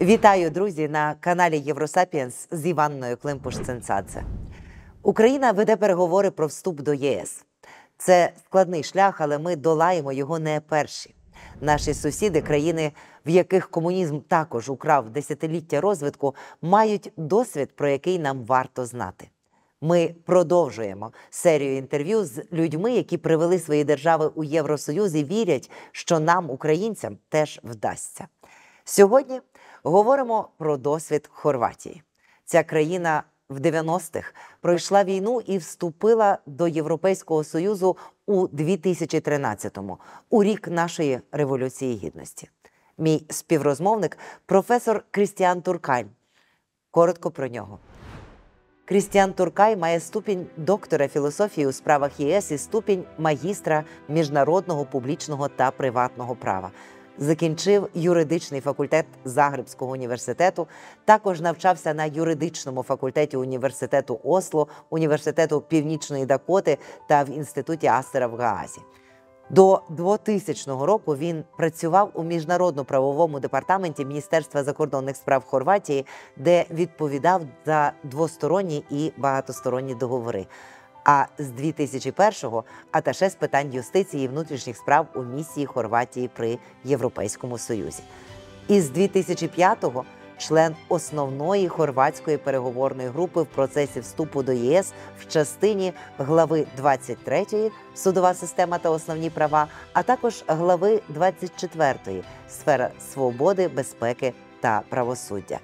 Вітаю, друзі, на каналі Євросапіенс з Іванною Климпуш-Цинцадзе. Україна веде переговори про вступ до ЄС. Це складний шлях, але ми долаємо його не перші. Наші сусіди, країни, в яких комунізм також украв десятиліття розвитку, мають досвід, про який нам варто знати. Ми продовжуємо серію інтерв'ю з людьми, які привели свої держави у Євросоюз і вірять, що нам, українцям, теж вдасться. Сьогодні говоримо про досвід Хорватії. Ця країна в 90-х пройшла війну і вступила до Європейського Союзу у 2013-му, у рік нашої Революції Гідності. Мій співрозмовник – професор Крістіан Туркай. Коротко про нього. Крістіан Туркай має ступінь доктора філософії у справах ЄС і ступінь магістра міжнародного, публічного та приватного права. Закінчив юридичний факультет Загребського університету, також навчався на юридичному факультеті університету Осло, університету Північної Дакоти та в інституті Астера в Гаазі. До 2000 року він працював у міжнародно-правовому департаменті Міністерства закордонних справ Хорватії, де відповідав за двосторонні і багатосторонні договори. А з 2001-го – аташе з питань юстиції і внутрішніх справ у місії Хорватії при Європейському Союзі. І з 2005-го – член основної хорватської переговорної групи в процесі вступу до ЄС в частині глави 23 «Судова система та основні права», а також глави 24 «Сфера свободи, безпеки та правосуддя».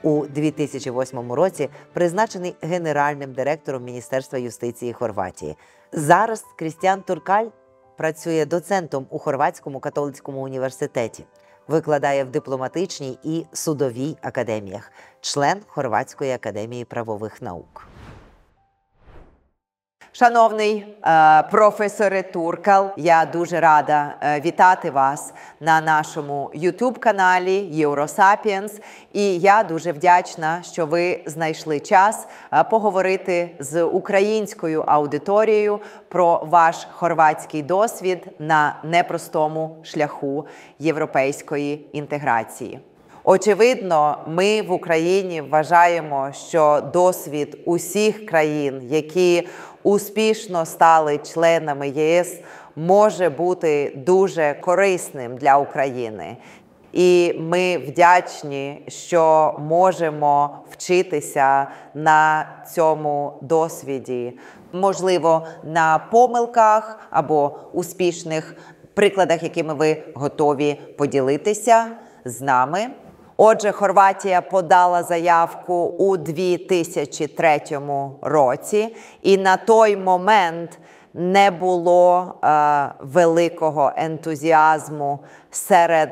У 2008 році призначений генеральним директором Міністерства юстиції Хорватії. Зараз Крістіан Туркай працює доцентом у Хорватському католицькому університеті. Викладає в дипломатичній і судовій академіях. Член Хорватської академії правових наук. Шановний професоре Туркал, я дуже рада вітати вас на нашому YouTube-каналі Євросапіенс. І я дуже вдячна, що ви знайшли час поговорити з українською аудиторією про ваш хорватський досвід на непростому шляху європейської інтеграції. Очевидно, ми в Україні вважаємо, що досвід усіх країн, які успішно стали членами ЄС, може бути дуже корисним для України. І ми вдячні, що можемо вчитися на цьому досвіді. Можливо, на помилках або успішних прикладах, якими ви готові поділитися з нами. Отже, Хорватія подала заявку у 2003 році, і на той момент не було великого ентузіазму серед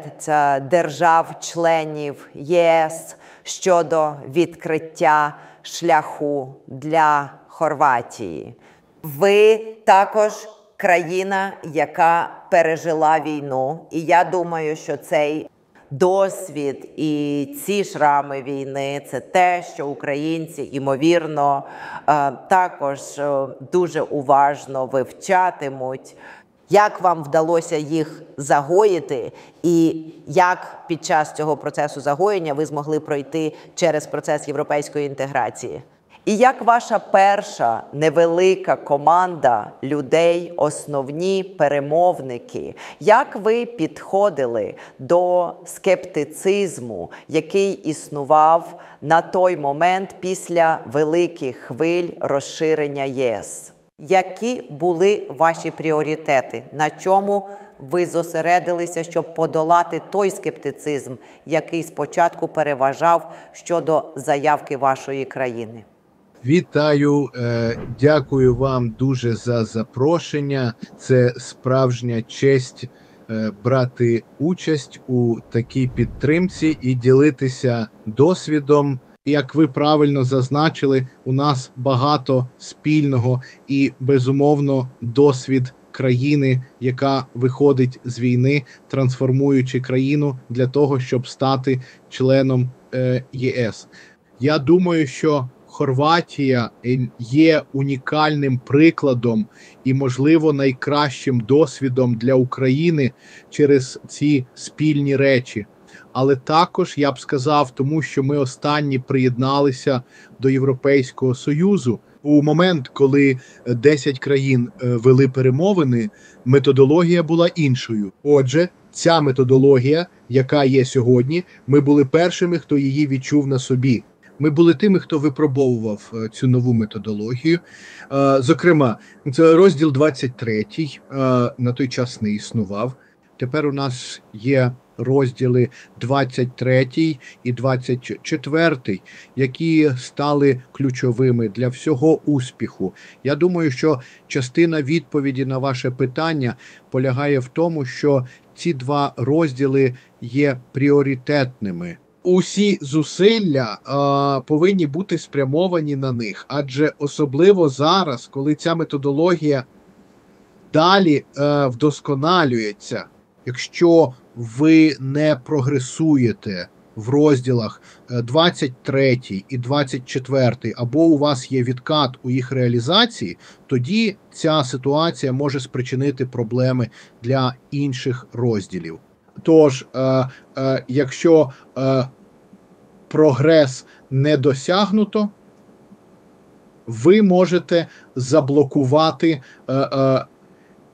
держав-членів ЄС щодо відкриття шляху для Хорватії. Ви також країна, яка пережила війну, і я думаю, що цей досвід і ці шрами війни – це те, що українці, ймовірно, також дуже уважно вивчатимуть. Як вам вдалося їх загоїти і як під час цього процесу загоєння ви змогли пройти через процес європейської інтеграції? І як ваша перша невелика команда людей, основні перемовники, як ви підходили до скептицизму, який існував на той момент після великих хвиль розширення ЄС? Які були ваші пріоритети? На чому ви зосередилися, щоб подолати той скептицизм, який спочатку переважав щодо заявки вашої країни? Вітаю, дякую вам дуже за запрошення. Це справжня честь брати участь у такій підтримці і ділитися досвідом. Як ви правильно зазначили, у нас багато спільного і, безумовно, досвід країни, яка виходить з війни, трансформуючи країну для того, щоб стати членом ЄС. Я думаю, що Хорватія є унікальним прикладом і, можливо, найкращим досвідом для України через ці спільні речі. але також, я б сказав, тому що ми останні приєдналися до Європейського Союзу. У момент, коли 10 країн вели перемовини, методологія була іншою. Отже, ця методологія, яка є сьогодні, ми були першими, хто її відчув на собі. Ми були тими, хто випробовував цю нову методологію. Зокрема, це розділ 23, на той час не існував. Тепер у нас є розділи 23 і 24, які стали ключовими для всього успіху. Я думаю, що частина відповіді на ваше питання полягає в тому, що ці два розділи є пріоритетними. Усі зусилля повинні бути спрямовані на них, адже особливо зараз, коли ця методологія далі вдосконалюється, якщо ви не прогресуєте в розділах 23 і 24, або у вас є відкат у їх реалізації, тоді ця ситуація може спричинити проблеми для інших розділів. Тож, якщо прогрес не досягнуто, ви можете заблокувати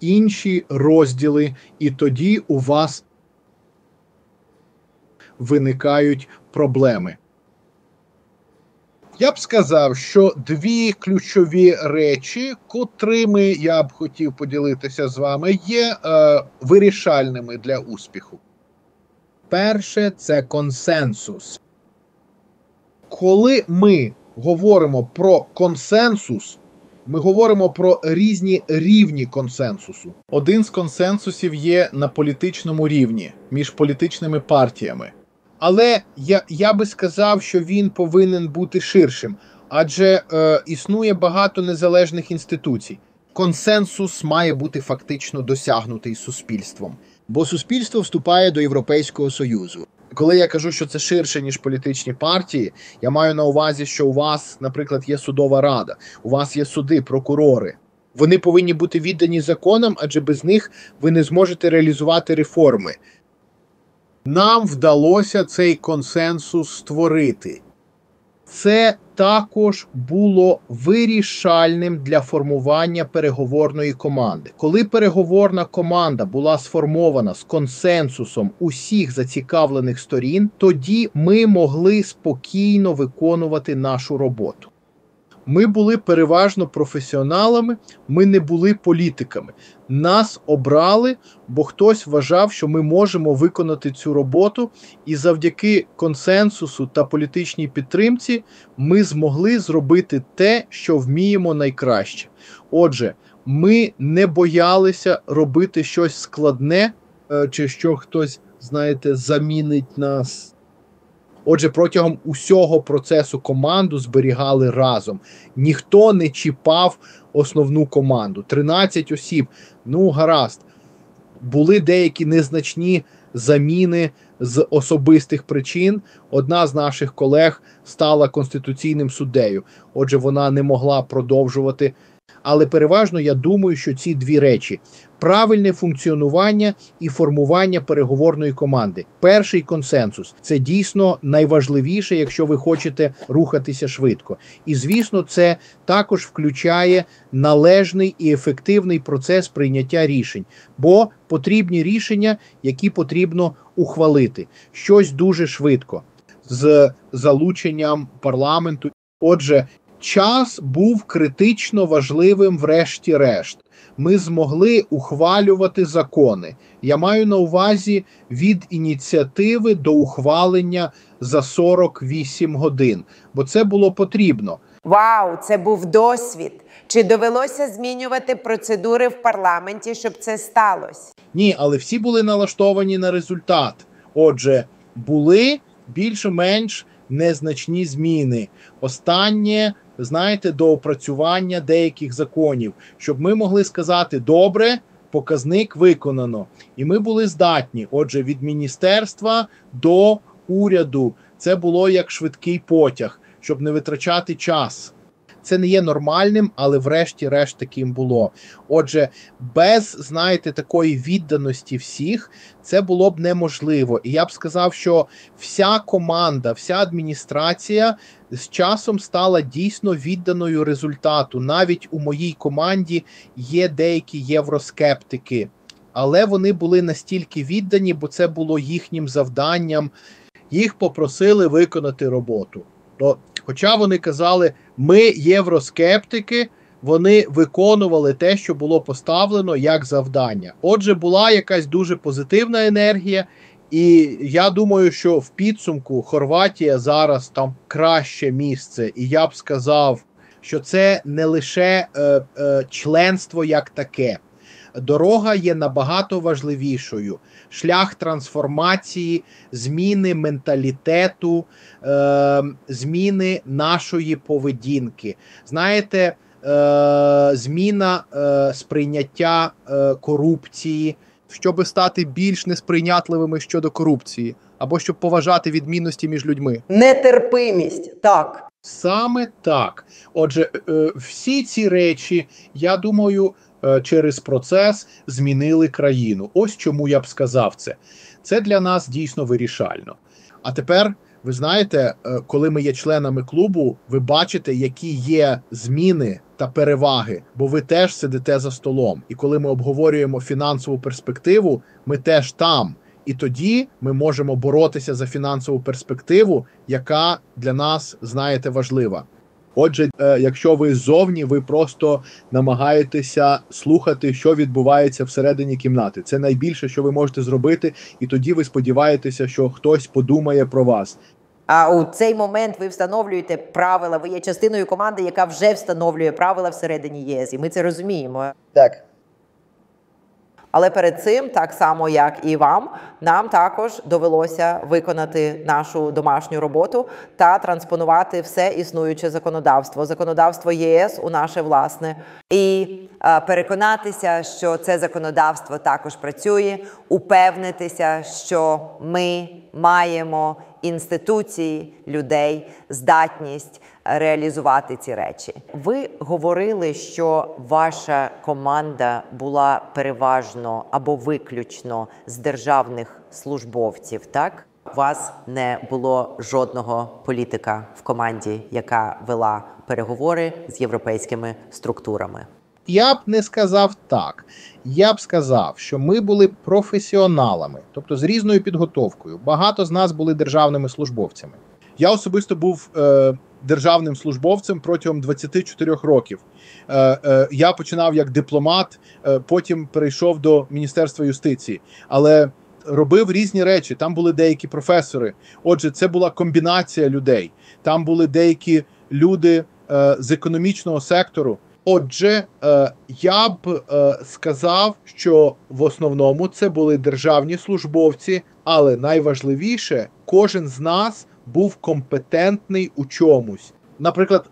інші розділи, і тоді у вас виникають проблеми. Я б сказав, що дві ключові речі, котрими я б хотів поділитися з вами, є вирішальними для успіху. Перше – це консенсус. Коли ми говоримо про консенсус, ми говоримо про різні рівні консенсусу. Один з консенсусів є на політичному рівні, між політичними партіями. Але я би сказав, що він повинен бути ширшим, адже існує багато незалежних інституцій. Консенсус має бути фактично досягнутий суспільством, бо суспільство вступає до Європейського Союзу. Коли я кажу, що це ширше, ніж політичні партії, я маю на увазі, що у вас, наприклад, є судова рада, у вас є суди, прокурори. Вони повинні бути віддані законам, адже без них ви не зможете реалізувати реформи. Нам вдалося цей консенсус створити. Це також було вирішальним для формування переговорної команди. Коли переговорна команда була сформована з консенсусом усіх зацікавлених сторін, тоді ми могли спокійно виконувати нашу роботу. Ми були переважно професіоналами, ми не були політиками. Нас обрали, бо хтось вважав, що ми можемо виконати цю роботу, і завдяки консенсусу та політичній підтримці ми змогли зробити те, що вміємо найкраще. Отже, ми не боялися робити щось складне, чи що хтось, знаєте, замінить нас. Отже, протягом усього процесу команду зберігали разом. Ніхто не чіпав основну команду. 13 осіб, ну гаразд. Були деякі незначні заміни з особистих причин. Одна з наших колег стала конституційним суддею. Отже, вона не могла продовжувати. Але переважно я думаю, що ці дві речі – правильне функціонування і формування переговорної команди. Перший консенсус – це дійсно найважливіше, якщо ви хочете рухатися швидко. І, звісно, це також включає належний і ефективний процес прийняття рішень. Бо потрібні рішення, які потрібно ухвалити. Щось дуже швидко. З залученням парламенту. Отже, час був критично важливим врешті-решт. Ми змогли ухвалювати закони. Я маю на увазі від ініціативи до ухвалення за 48 годин, бо це було потрібно. Вау, це був досвід. Чи довелося змінювати процедури в парламенті, щоб це сталося? Ні, але всі були налаштовані на результат. Отже, були більш-менш незначні зміни. Останнє, знаєте, доопрацювання деяких законів, щоб ми могли сказати, добре, показник виконано. І ми були здатні, отже, від міністерства до уряду. Це було як швидкий потяг, щоб не витрачати час. Це не є нормальним, але врешті-решт таким було. Отже, без, знаєте, такої відданості всіх, це було б неможливо. І я б сказав, що вся команда, вся адміністрація з часом стала дійсно відданою результату. Навіть у моїй команді є деякі євроскептики, але вони були настільки віддані, бо це було їхнім завданням. Їх попросили виконати роботу. Хоча вони казали, ми євроскептики, вони виконували те, що було поставлено як завдання. Отже, була якась дуже позитивна енергія, і я думаю, що в підсумку Хорватія зараз там краще місце. І я б сказав, що це не лише членство як таке. Дорога є набагато важливішою. Шлях трансформації, зміни менталітету, зміни нашої поведінки. Знаєте, зміна сприйняття корупції, щоб стати більш несприйнятливими щодо корупції, або щоб поважати відмінності між людьми. Нетерпимість, так. Саме так. Отже, всі ці речі, я думаю, через процес змінили країну. Ось чому я б сказав це. Це для нас дійсно вирішально. А тепер, ви знаєте, коли ми є членами клубу, ви бачите, які є зміни та переваги, бо ви теж сидите за столом. І коли ми обговорюємо фінансову перспективу, ми теж там. І тоді ми можемо боротися за фінансову перспективу, яка для нас, знаєте, важлива. Отже, якщо ви ззовні, ви просто намагаєтеся слухати, що відбувається всередині кімнати. Це найбільше, що ви можете зробити, і тоді ви сподіваєтеся, що хтось подумає про вас. А у цей момент ви встановлюєте правила, ви є частиною команди, яка вже встановлює правила всередині ЄС, і ми це розуміємо. Так. Але перед цим, так само як і вам, нам також довелося виконати нашу домашню роботу та транспонувати все існуюче законодавство ЄС у наше власне. І переконатися, що це законодавство також працює, упевнитися, що ми маємо інституції, людей, здатність реалізувати ці речі. Ви говорили, що ваша команда була переважно або виключно з державних службовців, так? У вас не було жодного політика в команді, яка вела переговори з європейськими структурами. Я б не сказав так. Я б сказав, що ми були професіоналами, тобто з різною підготовкою. Багато з нас були державними службовцями. Я особисто був державним службовцем протягом 24 років. Я починав як дипломат, потім перейшов до Міністерства юстиції. Але робив різні речі. Там були деякі професори. Отже, це була комбінація людей. Там були деякі люди з економічного сектору. Отже, я б сказав, що в основному це були державні службовці, але найважливіше, кожен з нас був компетентний у чомусь. Наприклад,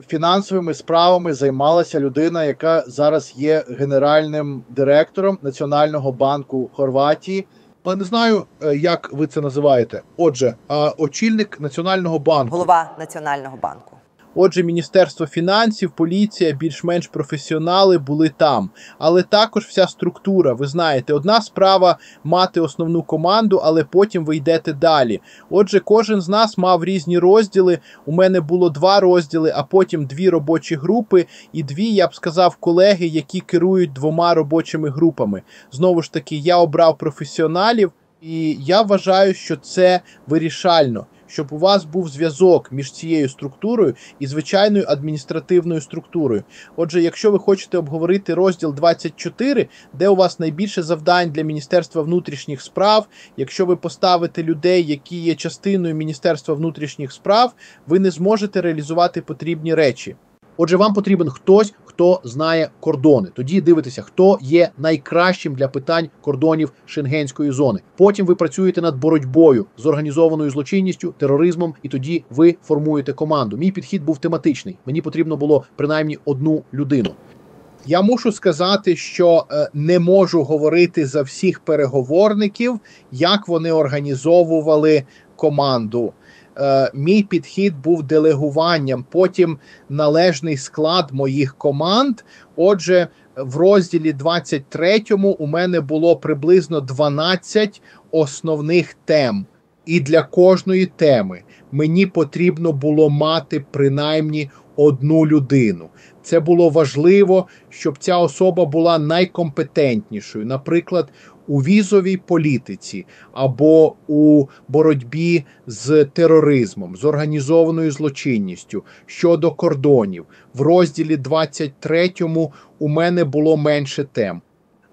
фінансовими справами займалася людина, яка зараз є генеральним директором Національного банку Хорватії. Я не знаю, як ви це називаєте. Отже, очільник Національного банку. Голова Національного банку. Отже, Міністерство фінансів, поліція, більш-менш професіонали були там. Але також вся структура, ви знаєте, одна справа мати основну команду, але потім ви йдете далі. Отже, кожен з нас мав різні розділи. У мене було 2 розділи, а потім 2 робочі групи і 2, я б сказав, колеги, які керують 2 робочими групами. Знову ж таки, я обрав професіоналів, і я вважаю, що це вирішально. Щоб у вас був зв'язок між цією структурою і звичайною адміністративною структурою. Отже, якщо ви хочете обговорити розділ 24, де у вас найбільше завдань для Міністерства внутрішніх справ, якщо ви поставите людей, які є частиною Міністерства внутрішніх справ, ви не зможете реалізувати потрібні речі. Отже, вам потрібен хтось, хто знає кордони. Тоді дивитеся, хто є найкращим для питань кордонів Шенгенської зони. Потім ви працюєте над боротьбою з організованою злочинністю, тероризмом, і тоді ви формуєте команду. Мій підхід був тематичний. Мені потрібно було принаймні 1 людину. Я мушу сказати, що не можу говорити за всіх переговорників, як вони організовували команду. мій підхід був делегуванням, потім належний склад моїх команд. Отже, в розділі 23 у мене було приблизно 12 основних тем. І для кожної теми мені потрібно було мати принаймні одну людину. Це було важливо, щоб ця особа була найкомпетентнішою. Наприклад, у візовій політиці або у боротьбі з тероризмом, з організованою злочинністю, щодо кордонів. В розділі 23 у мене було менше тем.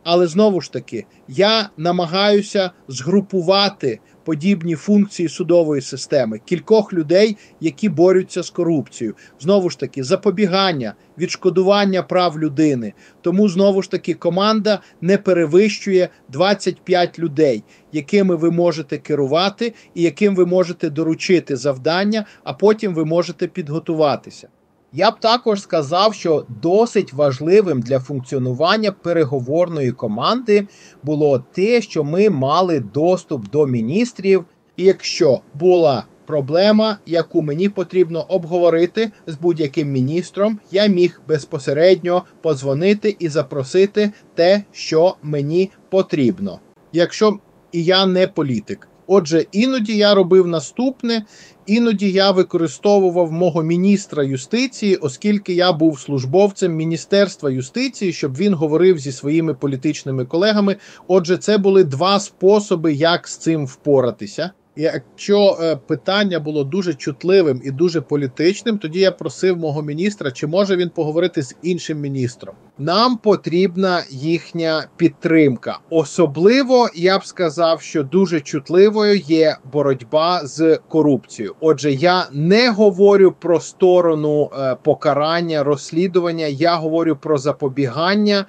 Але знову ж таки, я намагаюся згрупувати подібні функції судової системи, кількох людей, які борються з корупцією. Знову ж таки, запобігання, відшкодування прав людини. Тому, знову ж таки, команда не перевищує 25 людей, якими ви можете керувати і яким ви можете доручити завдання, а потім ви можете підготуватися. Я б також сказав, що досить важливим для функціонування переговорної команди було те, що ми мали доступ до міністрів. І якщо була проблема, яку мені потрібно обговорити з будь-яким міністром, я міг безпосередньо подзвонити і запросити те, що мені потрібно. Якщо і я не політик. Отже, іноді я робив наступне, іноді я використовував мого міністра юстиції, оскільки я був службовцем Міністерства юстиції, щоб він говорив зі своїми політичними колегами. Отже, це були два способи, як з цим впоратися. Якщо питання було дуже чутливим і дуже політичним, тоді я просив мого міністра, чи може він поговорити з іншим міністром. Нам потрібна їхня підтримка. Особливо, я б сказав, що дуже чутливою є боротьба з корупцією. Отже, я не говорю про сторону покарання, розслідування, я говорю про запобігання,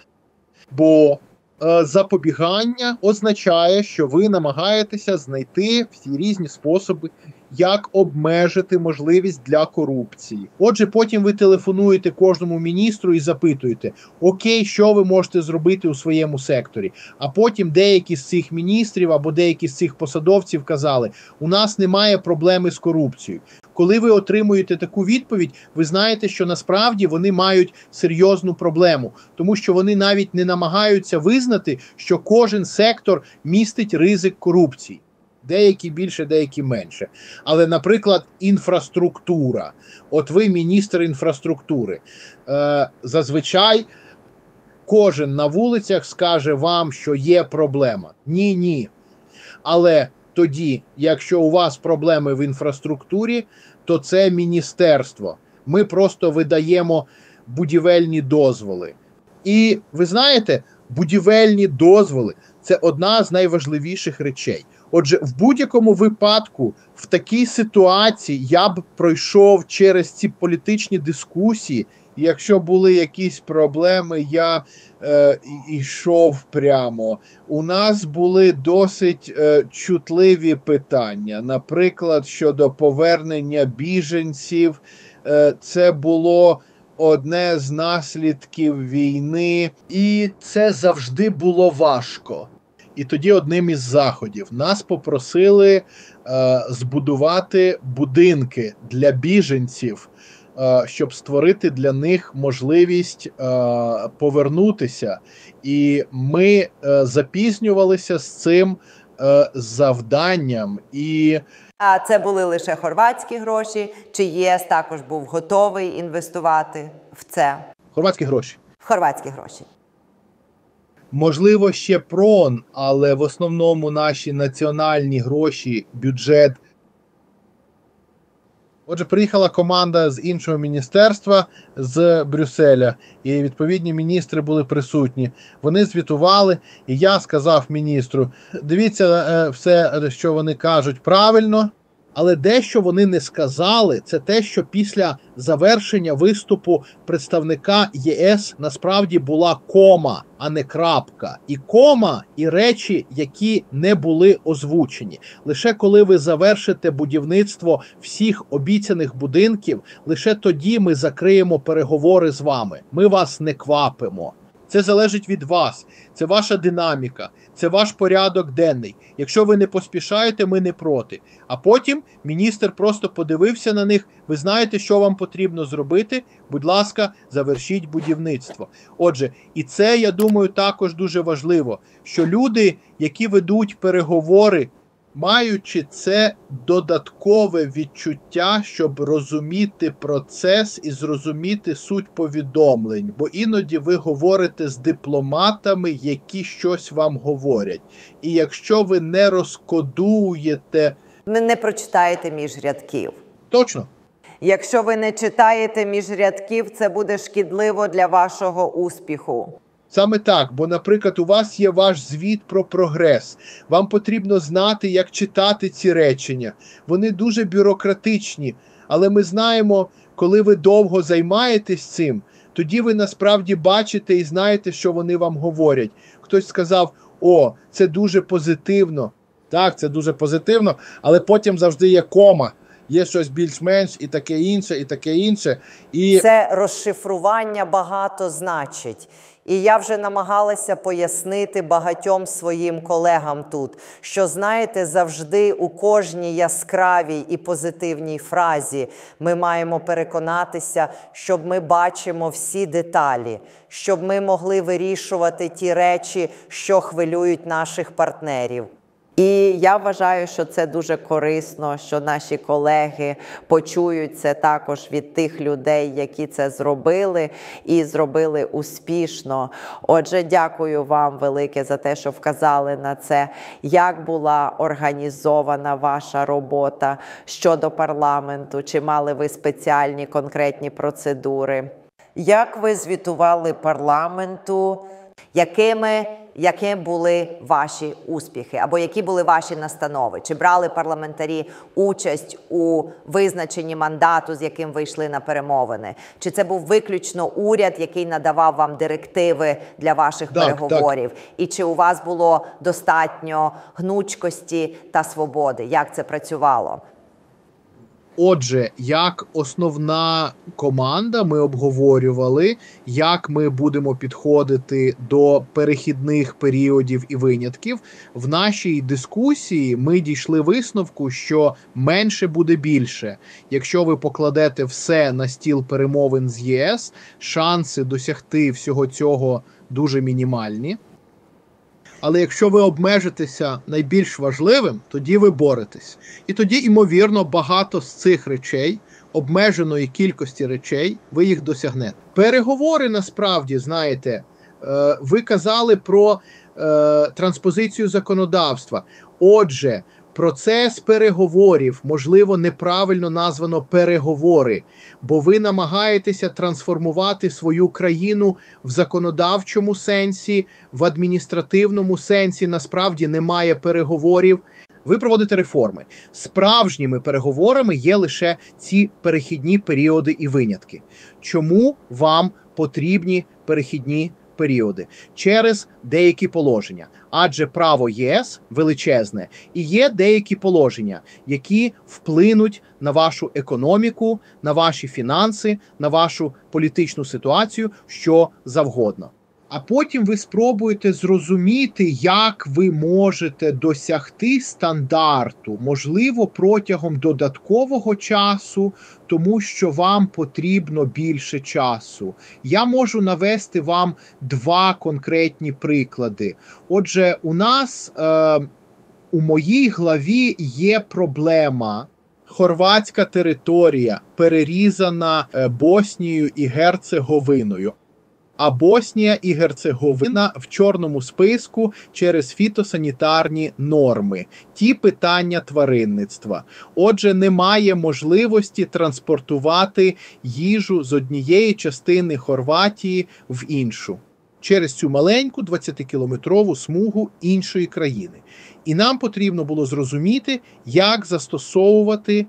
бо запобігання означає, що ви намагаєтеся знайти всі різні способи, як обмежити можливість для корупції. Отже, потім ви телефонуєте кожному міністру і запитуєте, окей, що ви можете зробити у своєму секторі? А потім деякі з цих міністрів або деякі з цих посадовців казали, у нас немає проблеми з корупцією. Коли ви отримуєте таку відповідь, ви знаєте, що насправді вони мають серйозну проблему, тому що вони навіть не намагаються визнати, що кожен сектор містить ризик корупції. Деякі більше, деякі менше. Але, наприклад, інфраструктура. От ви міністр інфраструктури. Зазвичай кожен на вулицях скаже вам, що є проблема. Ні. Але тоді, якщо у вас проблеми в інфраструктурі, то це міністерство. Ми просто видаємо будівельні дозволи. І ви знаєте, будівельні дозволи – це одна з найважливіших речей. Отже, в будь-якому випадку, в такій ситуації я б пройшов через ці політичні дискусії. Якщо були якісь проблеми, я йшов прямо. У нас були досить чутливі питання. Наприклад, щодо повернення біженців. Це було одне з наслідків війни. І це завжди було важко. І тоді одним із заходів нас попросили збудувати будинки для біженців, щоб створити для них можливість повернутися. І ми запізнювалися з цим завданням. А це були лише хорватські гроші? Чи ЄС також був готовий інвестувати в це? Хорватські гроші. Хорватські гроші. Можливо, ще ПРОН, але в основному наші національні гроші, бюджет. Отже, приїхала команда з іншого міністерства, з Брюсселя, і відповідні міністри були присутні. Вони звітували, і я сказав міністру, дивіться, все, що вони кажуть, правильно, але дещо вони не сказали, це те, що після завершення виступу представника ЄС насправді була кома, а не крапка. І кома, і речі, які не були озвучені. Лише коли ви завершите будівництво всіх обіцяних будинків, лише тоді ми закриємо переговори з вами. Ми вас не квапимо. Це залежить від вас, це ваша динаміка, це ваш порядок денний. Якщо ви не поспішаєте, ми не проти. А потім міністр просто подивився на них, ви знаєте, що вам потрібно зробити, будь ласка, завершіть будівництво. Отже, і це, я думаю, також дуже важливо, що люди, які ведуть переговори, маючи це додаткове відчуття, щоб розуміти процес і зрозуміти суть повідомлень. Бо іноді ви говорите з дипломатами, які щось вам говорять. І якщо ви не розкодуєте... Не прочитаєте між рядків. Точно. Якщо ви не читаєте між рядків, це буде шкідливо для вашого успіху. Саме так, бо, наприклад, у вас є ваш звіт про прогрес. Вам потрібно знати, як читати ці речення. Вони дуже бюрократичні, але ми знаємо, коли ви довго займаєтесь цим, тоді ви насправді бачите і знаєте, що вони вам говорять. Хтось сказав, о, це дуже позитивно. Так, це дуже позитивно, але потім завжди є кома. Є щось більш-менш і таке інше, і таке інше. І... Це розшифрування багато значить. І я вже намагалася пояснити багатьом своїм колегам тут, що, знаєте, завжди у кожній яскравій і позитивній фразі ми маємо переконатися, щоб ми бачимо всі деталі, щоб ми могли вирішувати ті речі, що хвилюють наших партнерів. І я вважаю, що це дуже корисно, що наші колеги почують це також від тих людей, які це зробили і зробили успішно. Отже, дякую вам велике за те, що вказали на це, як була організована ваша робота щодо парламенту, чи мали ви спеціальні конкретні процедури. Як ви звітували парламенту, які були ваші успіхи, або які були ваші настанови? Чи брали парламентарі участь у визначенні мандату, з яким ви йшли на перемовини? Чи це був виключно уряд, який надавав вам директиви для ваших переговорів? І чи у вас було достатньо гнучкості та свободи? Як це працювало? Отже, як основна команда ми обговорювали, як ми будемо підходити до перехідних періодів і винятків. В нашій дискусії ми дійшли висновку, що менше буде більше. Якщо ви покладете все на стіл перемовин з ЄС, шанси досягти всього цього дуже мінімальні. Але якщо ви обмежитеся найбільш важливим, тоді ви боретесь. І тоді, ймовірно, багато з цих речей, обмеженої кількості речей, ви їх досягнете. Переговори, насправді, знаєте, ви казали про транспозицію законодавства. Отже, процес переговорів, можливо, неправильно названо переговори, бо ви намагаєтеся трансформувати свою країну в законодавчому сенсі, в адміністративному сенсі, насправді немає переговорів. Ви проводите реформи. Справжніми переговорами є лише ці перехідні періоди і винятки. Чому вам потрібні перехідні періоди? Через деякі положення. Адже право ЄС величезне, і є деякі положення, які вплинуть на вашу економіку, на ваші фінанси, на вашу політичну ситуацію, що завгодно. А потім ви спробуєте зрозуміти, як ви можете досягти стандарту, можливо, протягом додаткового часу, тому що вам потрібно більше часу. Я можу навести вам два конкретні приклади. Отже, у нас у моїй главі є проблема. Хорватська територія перерізана Боснією і Герцеговиною. А Боснія і Герцеговина в чорному списку через фітосанітарні норми. Ті питання тваринництва. Отже, немає можливості транспортувати їжу з однієї частини Хорватії в іншу. Через цю маленьку 20-кілометрову смугу іншої країни. І нам потрібно було зрозуміти, як застосовувати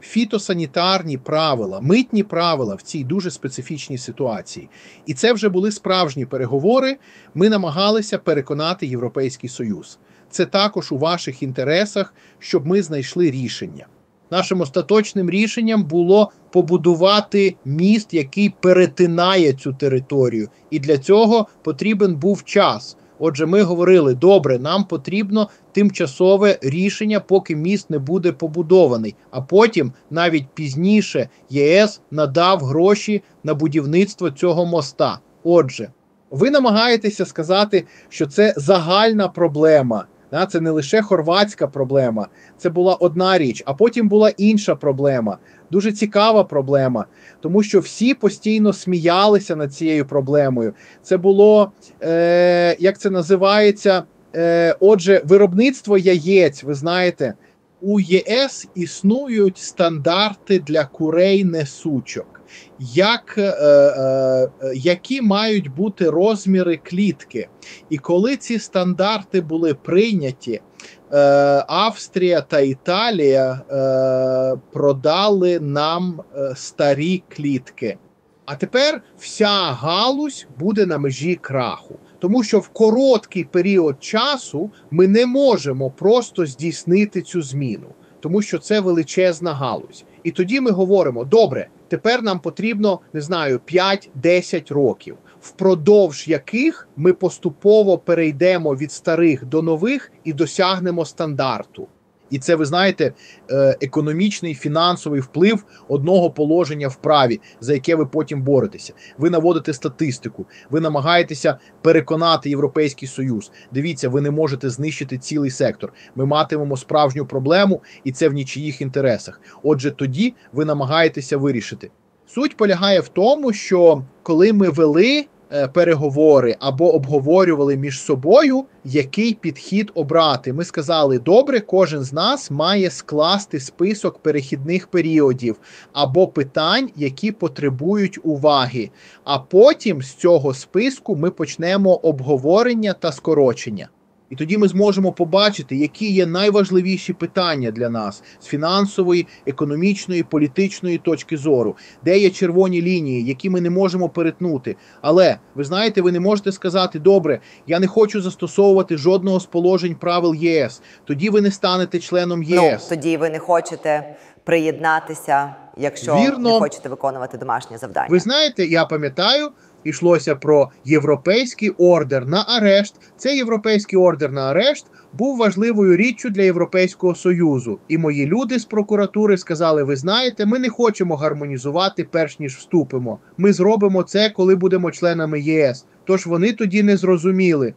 фітосанітарні правила, митні правила в цій дуже специфічній ситуації. І це вже були справжні переговори. Ми намагалися переконати Європейський Союз. Це також у ваших інтересах, щоб ми знайшли рішення. Нашим остаточним рішенням було побудувати міст, який перетинає цю територію. І для цього потрібен був час. Отже, ми говорили, добре, нам потрібно тимчасове рішення, поки міст не буде побудований. А потім, навіть пізніше, ЄС надав гроші на будівництво цього моста. Отже, ви намагаєтеся сказати, що це загальна проблема. Це не лише хорватська проблема, це була одна річ, а потім була інша проблема, дуже цікава проблема, тому що всі постійно сміялися над цією проблемою. Це було, як це називається, отже, виробництво яєць, ви знаєте, у ЄС існують стандарти для курей-несучок. Які мають бути розміри клітки. І коли ці стандарти були прийняті, Австрія та Італія продали нам старі клітки. А тепер вся галузь буде на межі краху. Тому що в короткий період часу ми не можемо просто здійснити цю зміну. Тому що це величезна галузь. І тоді ми говоримо, добре, тепер нам потрібно, не знаю, 5-10 років, впродовж яких ми поступово перейдемо від старих до нових і досягнемо стандарту. І це, ви знаєте, економічний, фінансовий вплив одного положення в праві, за яке ви потім боретеся. Ви наводите статистику, ви намагаєтеся переконати Європейський Союз. Дивіться, ви не можете знищити цілий сектор. Ми матимемо справжню проблему, і це в нічиїх інтересах. Отже, тоді ви намагаєтеся вирішити. Суть полягає в тому, що коли ми вели переговори або обговорювали між собою, який підхід обрати. Ми сказали, добре, кожен з нас має скласти список перехідних періодів або питань, які потребують уваги. А потім з цього списку ми почнемо обговорення та скорочення. І тоді ми зможемо побачити, які є найважливіші питання для нас з фінансової, економічної, політичної точки зору, де є червоні лінії, які ми не можемо перетнути. Але, ви знаєте, ви не можете сказати, добре, я не хочу застосовувати жодного з положень правил ЄС. Тоді ви не станете членом ЄС. Тоді ви не хочете приєднатися, якщо Вірно. не хочете виконувати домашнє завдання. Ви знаєте, я пам'ятаю, йшлося про європейський ордер на арешт. Цей європейський ордер на арешт був важливою річчю для Європейського Союзу. І мої люди з прокуратури сказали, ви знаєте, ми не хочемо гармонізувати перш ніж вступимо. Ми зробимо це, коли будемо членами ЄС. Тож вони тоді не зрозуміли.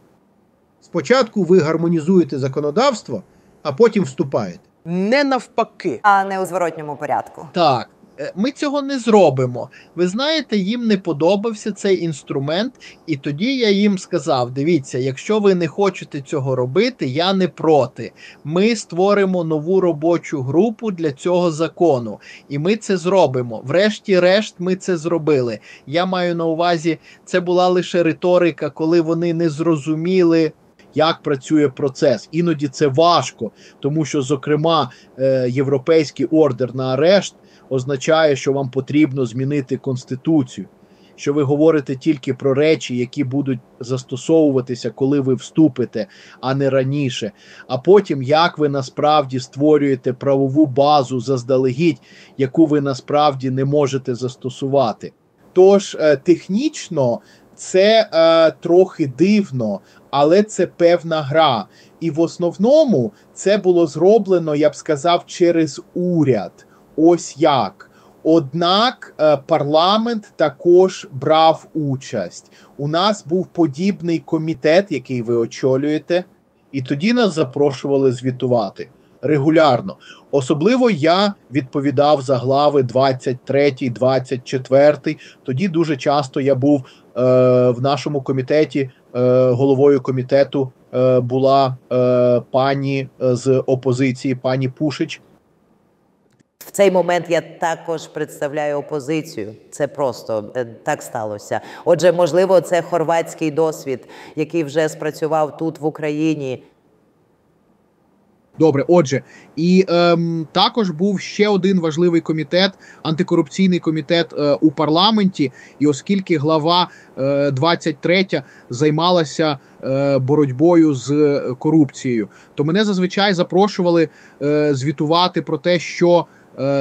Спочатку ви гармонізуєте законодавство, а потім вступаєте. Не навпаки. А не у зворотньому порядку. Так. Ми цього не зробимо. Ви знаєте, їм не подобався цей інструмент, і тоді я їм сказав, дивіться, якщо ви не хочете цього робити, я не проти. Ми створимо нову робочу групу для цього закону, і ми це зробимо. Врешті-решт ми це зробили. Я маю на увазі, це була лише риторика, коли вони не зрозуміли, як працює процес. Іноді це важко, тому що, зокрема, європейський ордер на арешт означає, що вам потрібно змінити Конституцію, що ви говорите тільки про речі, які будуть застосовуватися, коли ви вступите, а не раніше. А потім, як ви насправді створюєте правову базу заздалегідь, яку ви насправді не можете застосувати. Тож, технічно, це трохи дивно, але це певна гра. І в основному це було зроблено, я б сказав, через уряд. Ось як. Однак парламент також брав участь. У нас був подібний комітет, який ви очолюєте, і тоді нас запрошували звітувати регулярно. Особливо я відповідав за глави 23, 24. Тоді дуже часто я був в нашому комітеті, головою комітету була пані з опозиції, пані Пушич. В цей момент я також представляю опозицію. Це просто так сталося. Отже, можливо, це хорватський досвід, який вже спрацював тут, в Україні. Добре, отже, і також був ще один важливий комітет, антикорупційний комітет у парламенті, і оскільки глава 23 займалася боротьбою з корупцією, то мене зазвичай запрошували звітувати про те, що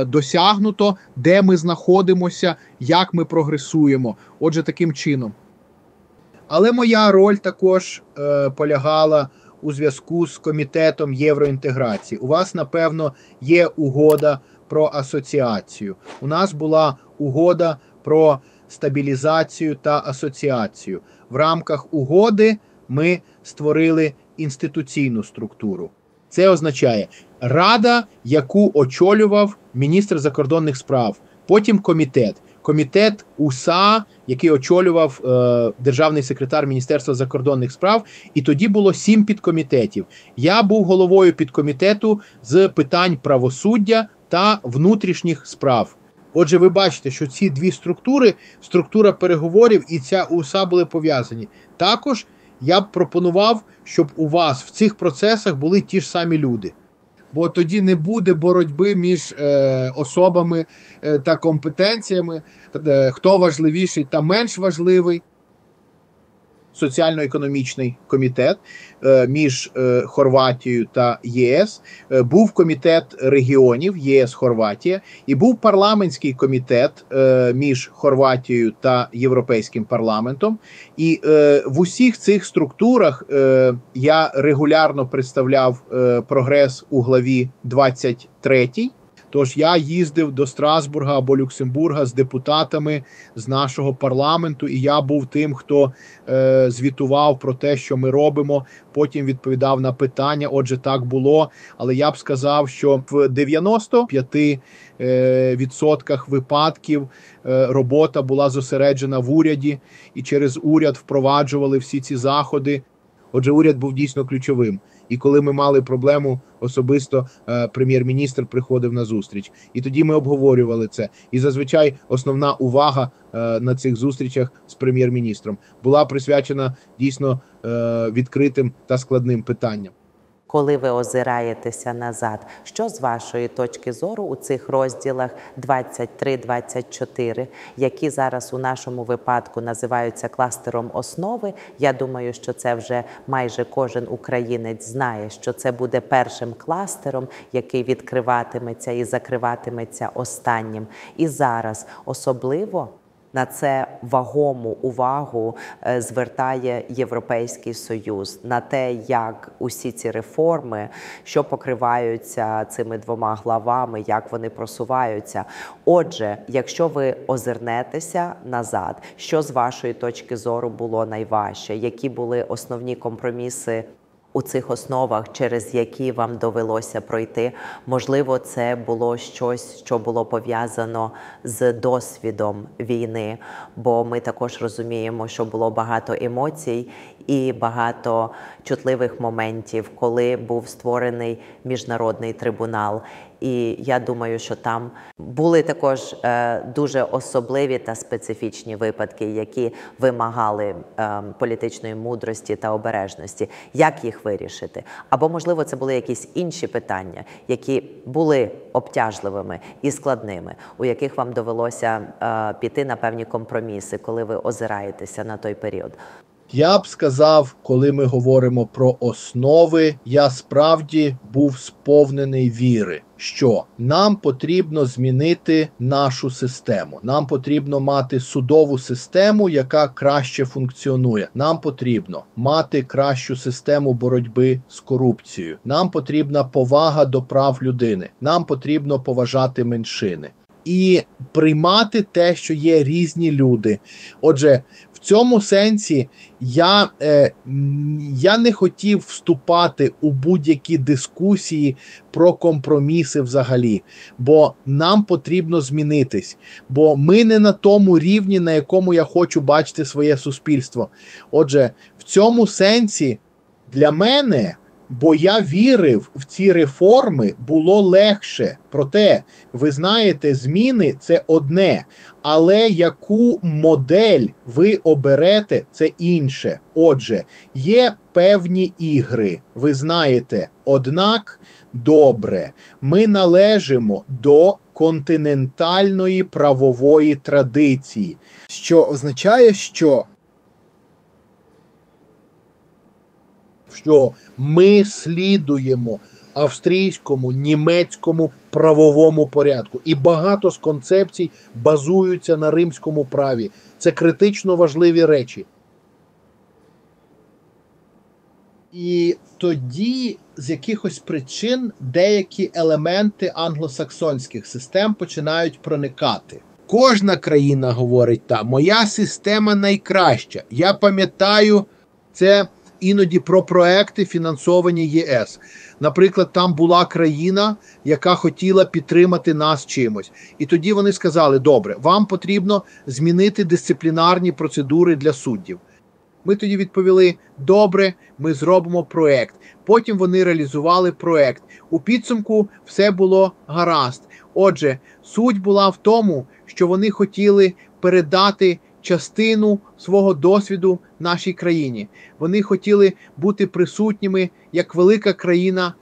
досягнуто, де ми знаходимося, як ми прогресуємо. Отже, таким чином. Але моя роль також полягала у зв'язку з Комітетом євроінтеграції. У вас, напевно, є угода про асоціацію. У нас була угода про стабілізацію та асоціацію. В рамках угоди ми створили інституційну структуру. Це означає рада, яку очолював міністр закордонних справ, потім комітет. Комітет УСА, який очолював державний секретар Міністерства закордонних справ, і тоді було 7 підкомітетів. Я був головою підкомітету з питань правосуддя та внутрішніх справ. Отже, ви бачите, що ці дві структури, структура переговорів і ця УСА були пов'язані. Також я б пропонував, щоб у вас в цих процесах були ті ж самі люди. Бо тоді не буде боротьби між особами та компетенціями, хто важливіший та менш важливий. Соціально-економічний комітет між Хорватією та ЄС, був комітет регіонів ЄС-Хорватія і був парламентський комітет між Хорватією та Європейським парламентом. І в усіх цих структурах я регулярно представляв прогрес у главі 23. Тож я їздив до Страсбурга або Люксембурга з депутатами з нашого парламенту, і я був тим, хто звітував про те, що ми робимо, потім відповідав на питання. Отже, так було. Але я б сказав, що в 95% випадків робота була зосереджена в уряді, і через уряд впроваджували всі ці заходи. Отже, уряд був дійсно ключовим. І коли ми мали проблему, особисто прем'єр-міністр приходив на зустріч. І тоді ми обговорювали це. І зазвичай основна увага на цих зустрічах з прем'єр-міністром була присвячена дійсно відкритим та складним питанням. Коли ви озираєтеся назад, що з вашої точки зору у цих розділах 23-24, які зараз у нашому випадку називаються кластером основи? Я думаю, що це вже майже кожен українець знає, що це буде першим кластером, який відкриватиметься і закриватиметься останнім. І зараз особливо на це вагому увагу звертає Європейський Союз, на те, як усі ці реформи, що покриваються цими двома главами, як вони просуваються. Отже, якщо ви озирнетеся назад, що з вашої точки зору було найважче? Які були основні компроміси у цих основах, через які вам довелося пройти? Можливо, це було щось, що було пов'язано з досвідом війни, бо ми також розуміємо, що було багато емоцій і багато чутливих моментів, коли був створений міжнародний трибунал. І я думаю, що там були також дуже особливі та специфічні випадки, які вимагали політичної мудрості та обережності. Як їх вирішити? Або, можливо, це були якісь інші питання, які були обтяжливими і складними, у яких вам довелося піти на певні компроміси, коли ви озираєтеся на той період. Я б сказав, коли ми говоримо про основи, я справді був сповнений віри, що нам потрібно змінити нашу систему. Нам потрібно мати судову систему, яка краще функціонує. Нам потрібно мати кращу систему боротьби з корупцією. Нам потрібна повага до прав людини. Нам потрібно поважати меншини. І приймати те, що є різні люди. Отже, в цьому сенсі я не хотів вступати у будь-які дискусії про компроміси взагалі, бо нам потрібно змінитись, бо ми не на тому рівні, на якому я хочу бачити своє суспільство. Отже, в цьому сенсі для мене, бо я вірив в ці реформи, було легше. Проте, ви знаєте, зміни – це одне, але яку модель ви оберете – це інше. Отже, є певні ігри, ви знаєте, однак, добре, ми належимо до континентальної правової традиції, що означає, що ми слідуємо австрійському, німецькому правовому порядку. І багато з концепцій базуються на римському праві. Це критично важливі речі. І тоді з якихось причин деякі елементи англосаксонських систем починають проникати. Кожна країна говорить, моя система найкраща. Я пам'ятаю, це іноді про проекти, фінансовані ЄС. Наприклад, там була країна, яка хотіла підтримати нас чимось. І тоді вони сказали, добре, вам потрібно змінити дисциплінарні процедури для суддів. Ми тоді відповіли, добре, ми зробимо проект. Потім вони реалізували проект. У підсумку все було гаразд. Отже, суть була в тому, що вони хотіли передати частину свого досвіду нашій країні. Вони хотіли бути присутніми як велика країна.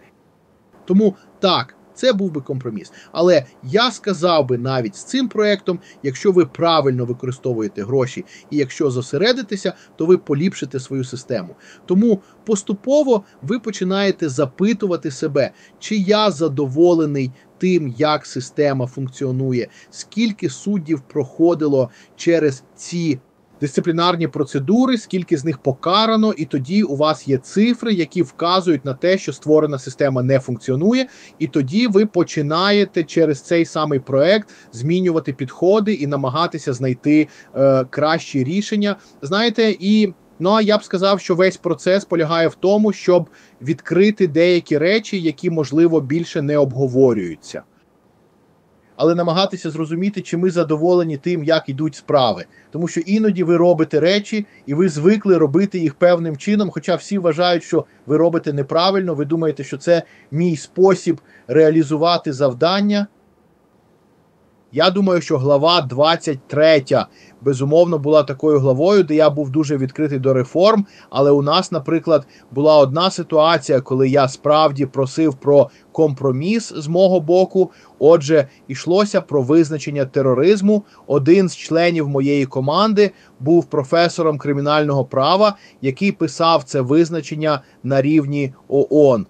Тому так, це був би компроміс. Але я сказав би навіть з цим проєктом, якщо ви правильно використовуєте гроші і якщо зосередитеся, то ви поліпшите свою систему. Тому поступово ви починаєте запитувати себе, чи я задоволений тим, як система функціонує, скільки суддів проходило через ці дисциплінарні процедури, скільки з них покарано, і тоді у вас є цифри, які вказують на те, що створена система не функціонує, і тоді ви починаєте через цей самий проект змінювати підходи і намагатися знайти кращі рішення. Знаєте, а я б сказав, що весь процес полягає в тому, щоб відкрити деякі речі, які, можливо, більше не обговорюються. Але намагатися зрозуміти, чи ми задоволені тим, як йдуть справи. Тому що іноді ви робите речі, і ви звикли робити їх певним чином, хоча всі вважають, що ви робите неправильно, ви думаєте, що це мій спосіб реалізувати завдання. Я думаю, що глава 23, безумовно, була такою главою, де я був дуже відкритий до реформ, але у нас, наприклад, була одна ситуація, коли я справді просив про компроміс з мого боку. Отже, йшлося про визначення тероризму. Один з членів моєї команди був професором кримінального права, який писав це визначення на рівні ООН.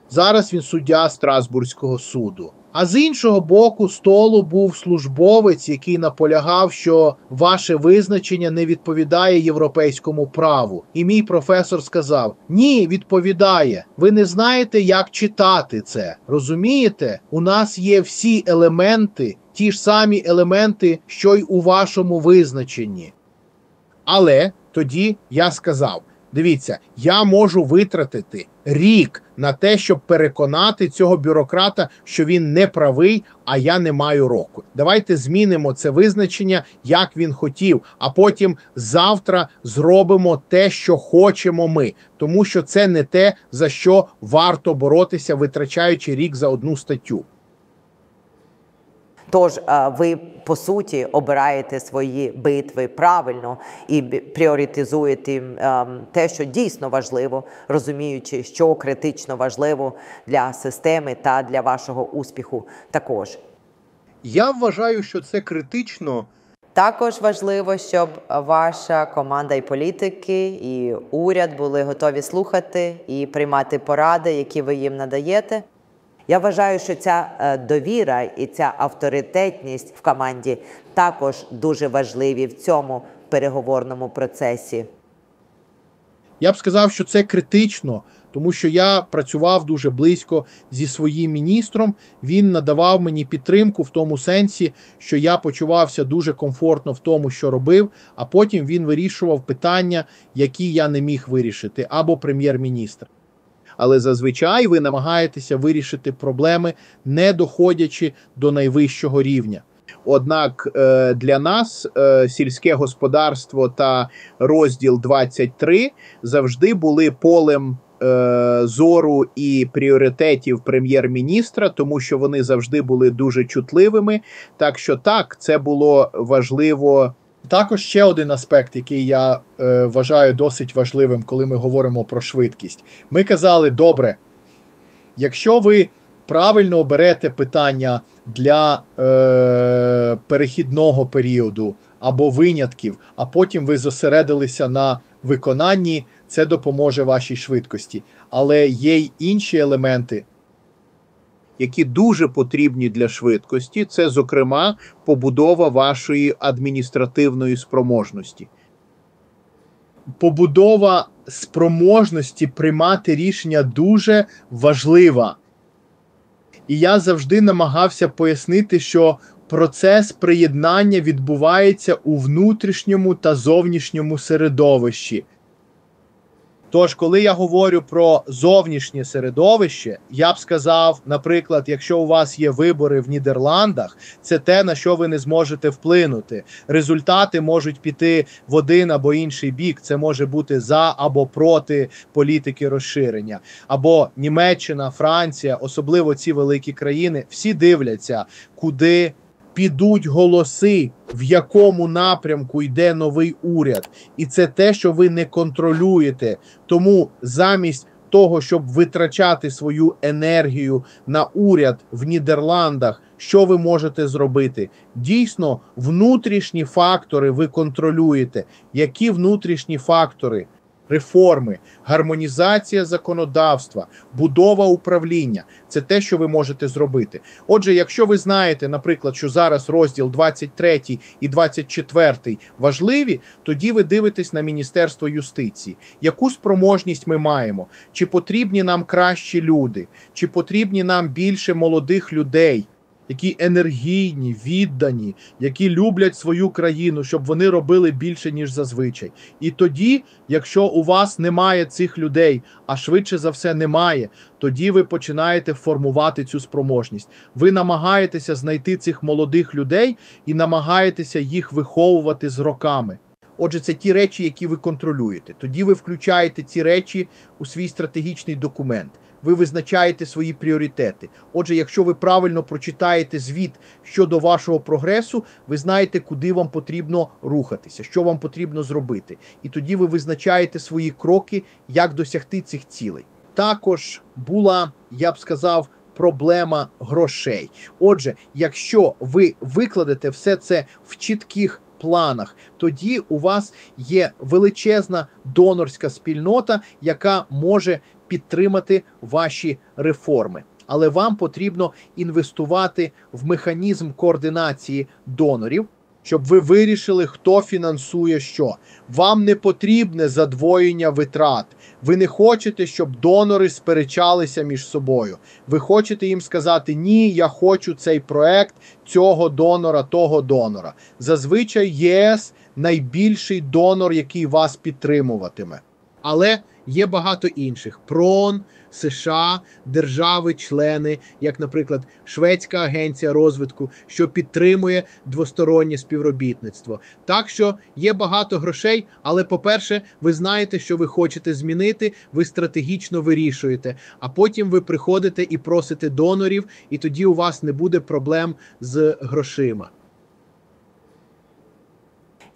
Зараз він суддя Страсбурзького суду. А з іншого боку столу був службовець, який наполягав, що ваше визначення не відповідає європейському праву. І мій професор сказав, ні, відповідає. Ви не знаєте, як читати це. Розумієте? У нас є всі елементи, ті ж самі елементи, що й у вашому визначенні. Але тоді я сказав, дивіться, я можу витратити рік на те, щоб переконати цього бюрократа, що він не правий, а я не маю року. Давайте змінимо це визначення, як він хотів, а потім завтра зробимо те, що хочемо ми. Тому що це не те, за що варто боротися, витрачаючи рік за одну статтю. Тож ви, по суті, обираєте свої битви правильно і пріоритизуєте те, що дійсно важливо, розуміючи, що критично важливо для системи та для вашого успіху також. Я вважаю, що це критично. Також важливо, щоб ваша команда і політики, і уряд були готові слухати і приймати поради, які ви їм надаєте. Я вважаю, що ця довіра і ця авторитетність в команді також дуже важливі в цьому переговорному процесі. Я б сказав, що це критично, тому що я працював дуже близько зі своїм міністром. Він надавав мені підтримку в тому сенсі, що я почувався дуже комфортно в тому, що робив, а потім він вирішував питання, які я не міг вирішити, або прем'єр-міністр. Але зазвичай ви намагаєтеся вирішити проблеми, не доходячи до найвищого рівня. Однак для нас сільське господарство та розділ 23 завжди були полем зору і пріоритетів прем'єр-міністра, тому що вони завжди були дуже чутливими. Так що так, це було важливо. Також ще один аспект, який я вважаю досить важливим, коли ми говоримо про швидкість. Ми казали, добре, якщо ви правильно оберете питання для перехідного періоду або винятків, а потім ви зосередилися на виконанні, це допоможе вашій швидкості. Але є й інші елементи, які дуже потрібні для швидкості. Це, зокрема, побудова вашої адміністративної спроможності. Побудова спроможності приймати рішення дуже важлива. І я завжди намагався пояснити, що процес приєднання відбувається у внутрішньому та зовнішньому середовищі. Тож, коли я говорю про зовнішнє середовище, я б сказав, наприклад, якщо у вас є вибори в Нідерландах, це те, на що ви не зможете вплинути. Результати можуть піти в один або інший бік. Це може бути за або проти політики розширення. Або Німеччина, Франція, особливо ці великі країни, всі дивляться, куди підуть голоси, в якому напрямку йде новий уряд. І це те, що ви не контролюєте. Тому замість того, щоб витрачати свою енергію на уряд в Нідерландах, що ви можете зробити? Дійсно, внутрішні фактори ви контролюєте. Які внутрішні фактори? Реформи, гармонізація законодавства, будова управління – це те, що ви можете зробити. Отже, якщо ви знаєте, наприклад, що зараз розділ 23 і 24 важливі, тоді ви дивитесь на Міністерство юстиції. Яку спроможність ми маємо? Чи потрібні нам кращі люди? Чи потрібні нам більше молодих людей? Які енергійні, віддані, які люблять свою країну, щоб вони робили більше, ніж зазвичай. І тоді, якщо у вас немає цих людей, а швидше за все немає, тоді ви починаєте формувати цю спроможність. Ви намагаєтеся знайти цих молодих людей і намагаєтеся їх виховувати з роками. Отже, це ті речі, які ви контролюєте. Тоді ви включаєте ці речі у свій стратегічний документ. Ви визначаєте свої пріоритети. Отже, якщо ви правильно прочитаєте звіт щодо вашого прогресу, ви знаєте, куди вам потрібно рухатися, що вам потрібно зробити. І тоді ви визначаєте свої кроки, як досягти цих цілей. Також була, я б сказав, проблема грошей. Отже, якщо ви викладете все це в чітких планах, тоді у вас є величезна донорська спільнота, яка може підтримати ваші реформи. Але вам потрібно інвестувати в механізм координації донорів, щоб ви вирішили, хто фінансує що. Вам не потрібне задвоєння витрат. Ви не хочете, щоб донори сперечалися між собою. Ви хочете їм сказати: ні, я хочу цей проект, цього донора, того донора. Зазвичай ЄС найбільший донор, який вас підтримуватиме. Але є багато інших. ПРООН, США, держави-члени, як, наприклад, Шведська агенція розвитку, що підтримує двостороннє співробітництво. Так що є багато грошей, але, по-перше, ви знаєте, що ви хочете змінити, ви стратегічно вирішуєте, а потім ви приходите і просите донорів, і тоді у вас не буде проблем з грошима.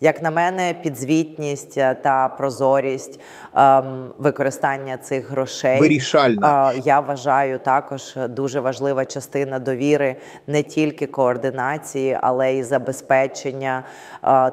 Як на мене, підзвітність та прозорість використання цих грошей Вирішальна. Я вважаю також дуже важлива частина довіри, не тільки координації, але й забезпечення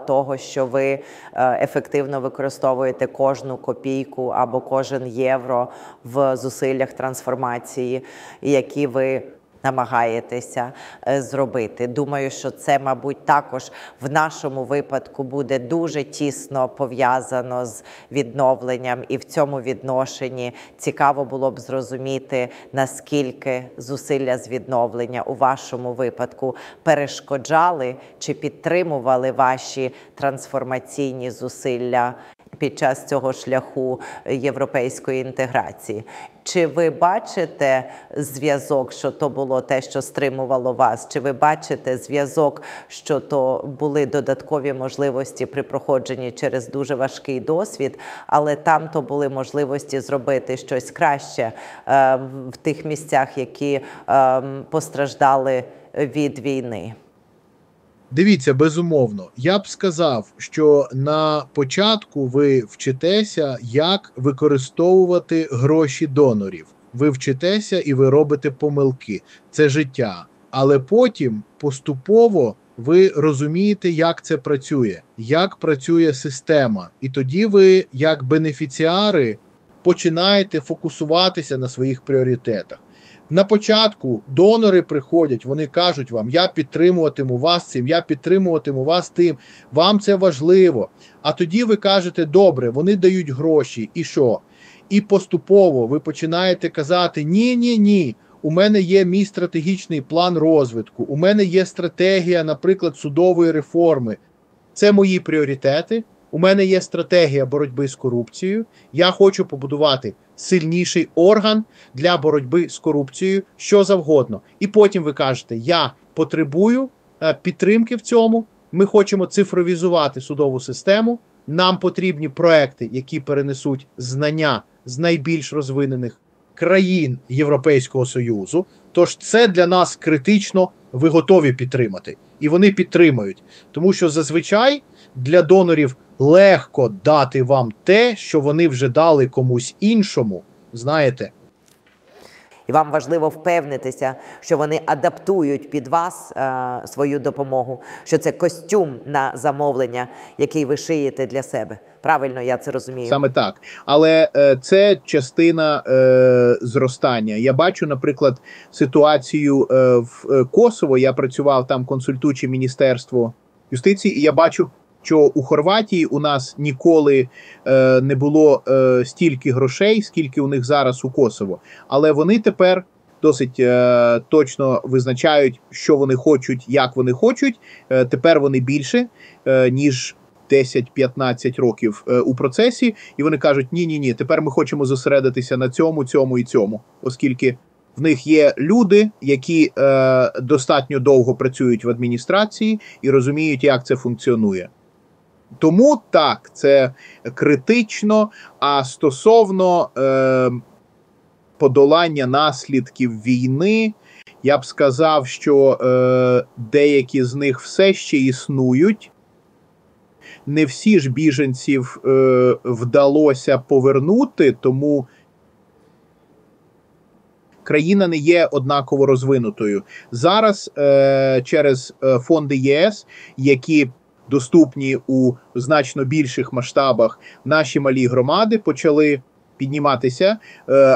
того, що ви ефективно використовуєте кожну копійку або кожен євро в зусиллях трансформації, які ви намагаєтеся зробити. Думаю, що це, мабуть, також в нашому випадку буде дуже тісно пов'язано з відновленням, і в цьому відношенні цікаво було б зрозуміти, наскільки зусилля з відновлення у вашому випадку перешкоджали чи підтримували ваші трансформаційні зусилля під час цього шляху європейської інтеграції. Чи ви бачите зв'язок, що то було те, що стримувало вас? Чи ви бачите зв'язок, що то були додаткові можливості при проходженні через дуже важкий досвід, але там то були можливості зробити щось краще в тих місцях, які постраждали від війни? Дивіться, безумовно, я б сказав, що на початку ви вчитеся, як використовувати гроші донорів. Ви вчитеся і ви робите помилки. Це життя. Але потім поступово ви розумієте, як це працює, як працює система. І тоді ви, як бенефіціари, починаєте фокусуватися на своїх пріоритетах. На початку донори приходять, вони кажуть вам, я підтримуватиму вас цим, я підтримуватиму вас тим, вам це важливо. А тоді ви кажете, добре, вони дають гроші, і що? І поступово ви починаєте казати, ні, у мене є мій стратегічний план розвитку, у мене є стратегія, наприклад, судової реформи. Це мої пріоритети, у мене є стратегія боротьби з корупцією, я хочу побудувати сильніший орган для боротьби з корупцією, що завгодно. І потім ви кажете, я потребую підтримки в цьому, ми хочемо цифровізувати судову систему, нам потрібні проекти, які перенесуть знання з найбільш розвинених країн Європейського Союзу. Тож це для нас критично, ви готові підтримати. І вони підтримують. Тому що зазвичай для донорів легко дати вам те, що вони вже дали комусь іншому, знаєте. І вам важливо впевнитися, що вони адаптують під вас свою допомогу, що це костюм на замовлення, який ви шиєте для себе. Правильно, я це розумію? Саме так. Але це частина зростання. Я бачу, наприклад, ситуацію в Косово. Я працював там консультуючи Міністерство юстиції, і я бачу, що у Хорватії у нас ніколи не було стільки грошей, скільки у них зараз у Косово. Але вони тепер досить точно визначають, що вони хочуть, як вони хочуть. Тепер вони більше, ніж 10-15 років у процесі. І вони кажуть, ні, тепер ми хочемо зосередитися на цьому, цьому і цьому. Оскільки в них є люди, які достатньо довго працюють в адміністрації і розуміють, як це функціонує. Тому так, це критично, а стосовно подолання наслідків війни, я б сказав, що деякі з них все ще існують. Не всі ж біженців вдалося повернути, тому країна не є однаково розвинутою. Зараз через фонди ЄС, які доступні у значно більших масштабах, наші малі громади почали підніматися,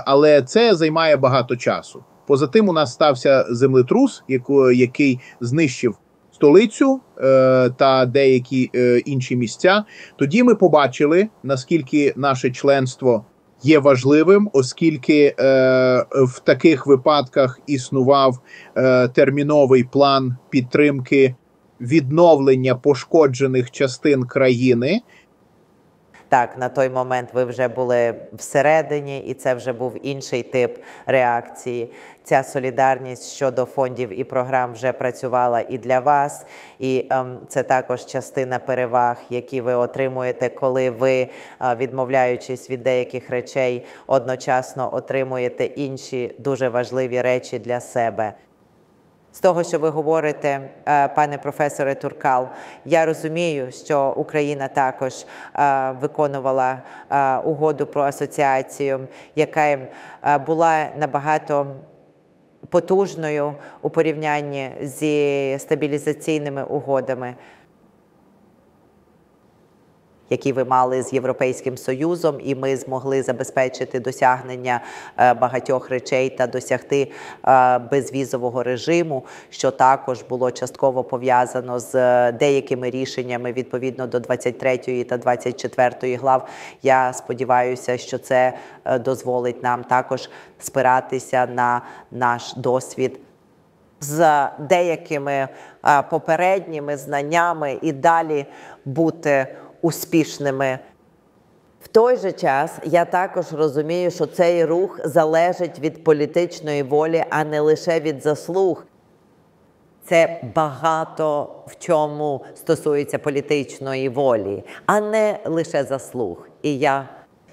але це займає багато часу. Поза тим у нас стався землетрус, який знищив столицю та деякі інші місця. Тоді ми побачили, наскільки наше членство є важливим, оскільки в таких випадках існував терміновий план підтримки відновлення пошкоджених частин країни. Так, на той момент ви вже були всередині, і це вже був інший тип реакції. Ця солідарність щодо фондів і програм вже працювала і для вас, і це також частина переваг, які ви отримуєте, коли ви, відмовляючись від деяких речей, одночасно отримуєте інші дуже важливі речі для себе. З того, що ви говорите, пане професоре Туркал, я розумію, що Україна також виконувала угоду про асоціацію, яка була набагато потужною у порівнянні зі стабілізаційними угодами, які ви мали з Європейським Союзом, і ми змогли забезпечити досягнення багатьох речей та досягти безвізового режиму, що також було частково пов'язано з деякими рішеннями відповідно до 23 та 24 глав. Я сподіваюся, що це дозволить нам також спиратися на наш досвід з деякими попередніми знаннями і далі бути успішними. В той же час я також розумію, що цей рух залежить від політичної волі, а не лише від заслуг. Це багато в чому стосується політичної волі, а не лише заслуг. І я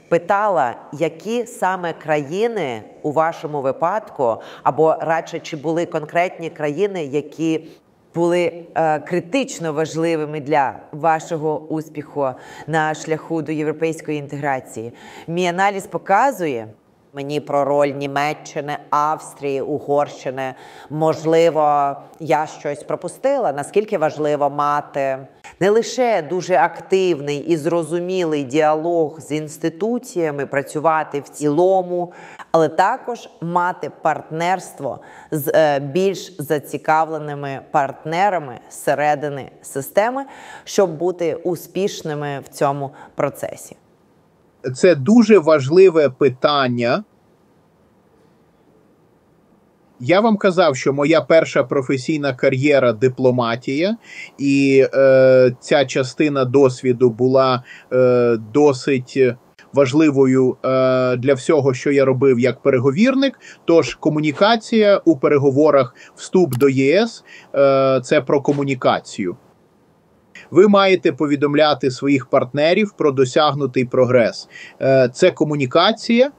питала, які саме країни у вашому випадку, або радше, чи були конкретні країни, які були критично важливими для вашого успіху на шляху до європейської інтеграції. Мій аналіз показує, Мені про роль Німеччини, Австрії, Угорщини. Можливо, я щось пропустила. Наскільки важливо мати не лише дуже активний і зрозумілий діалог з інституціями, працювати в цілому, але також мати партнерство з більш зацікавленими партнерами зсередини системи, щоб бути успішними в цьому процесі. Це дуже важливе питання. Я вам казав, що моя перша професійна кар'єра – дипломатія, і ця частина досвіду була досить важливою для всього, що я робив як переговірник. Тож комунікація у переговорах вступ до ЄС – це про комунікацію. Ви маєте повідомляти своїх партнерів про досягнутий прогрес. Це комунікація.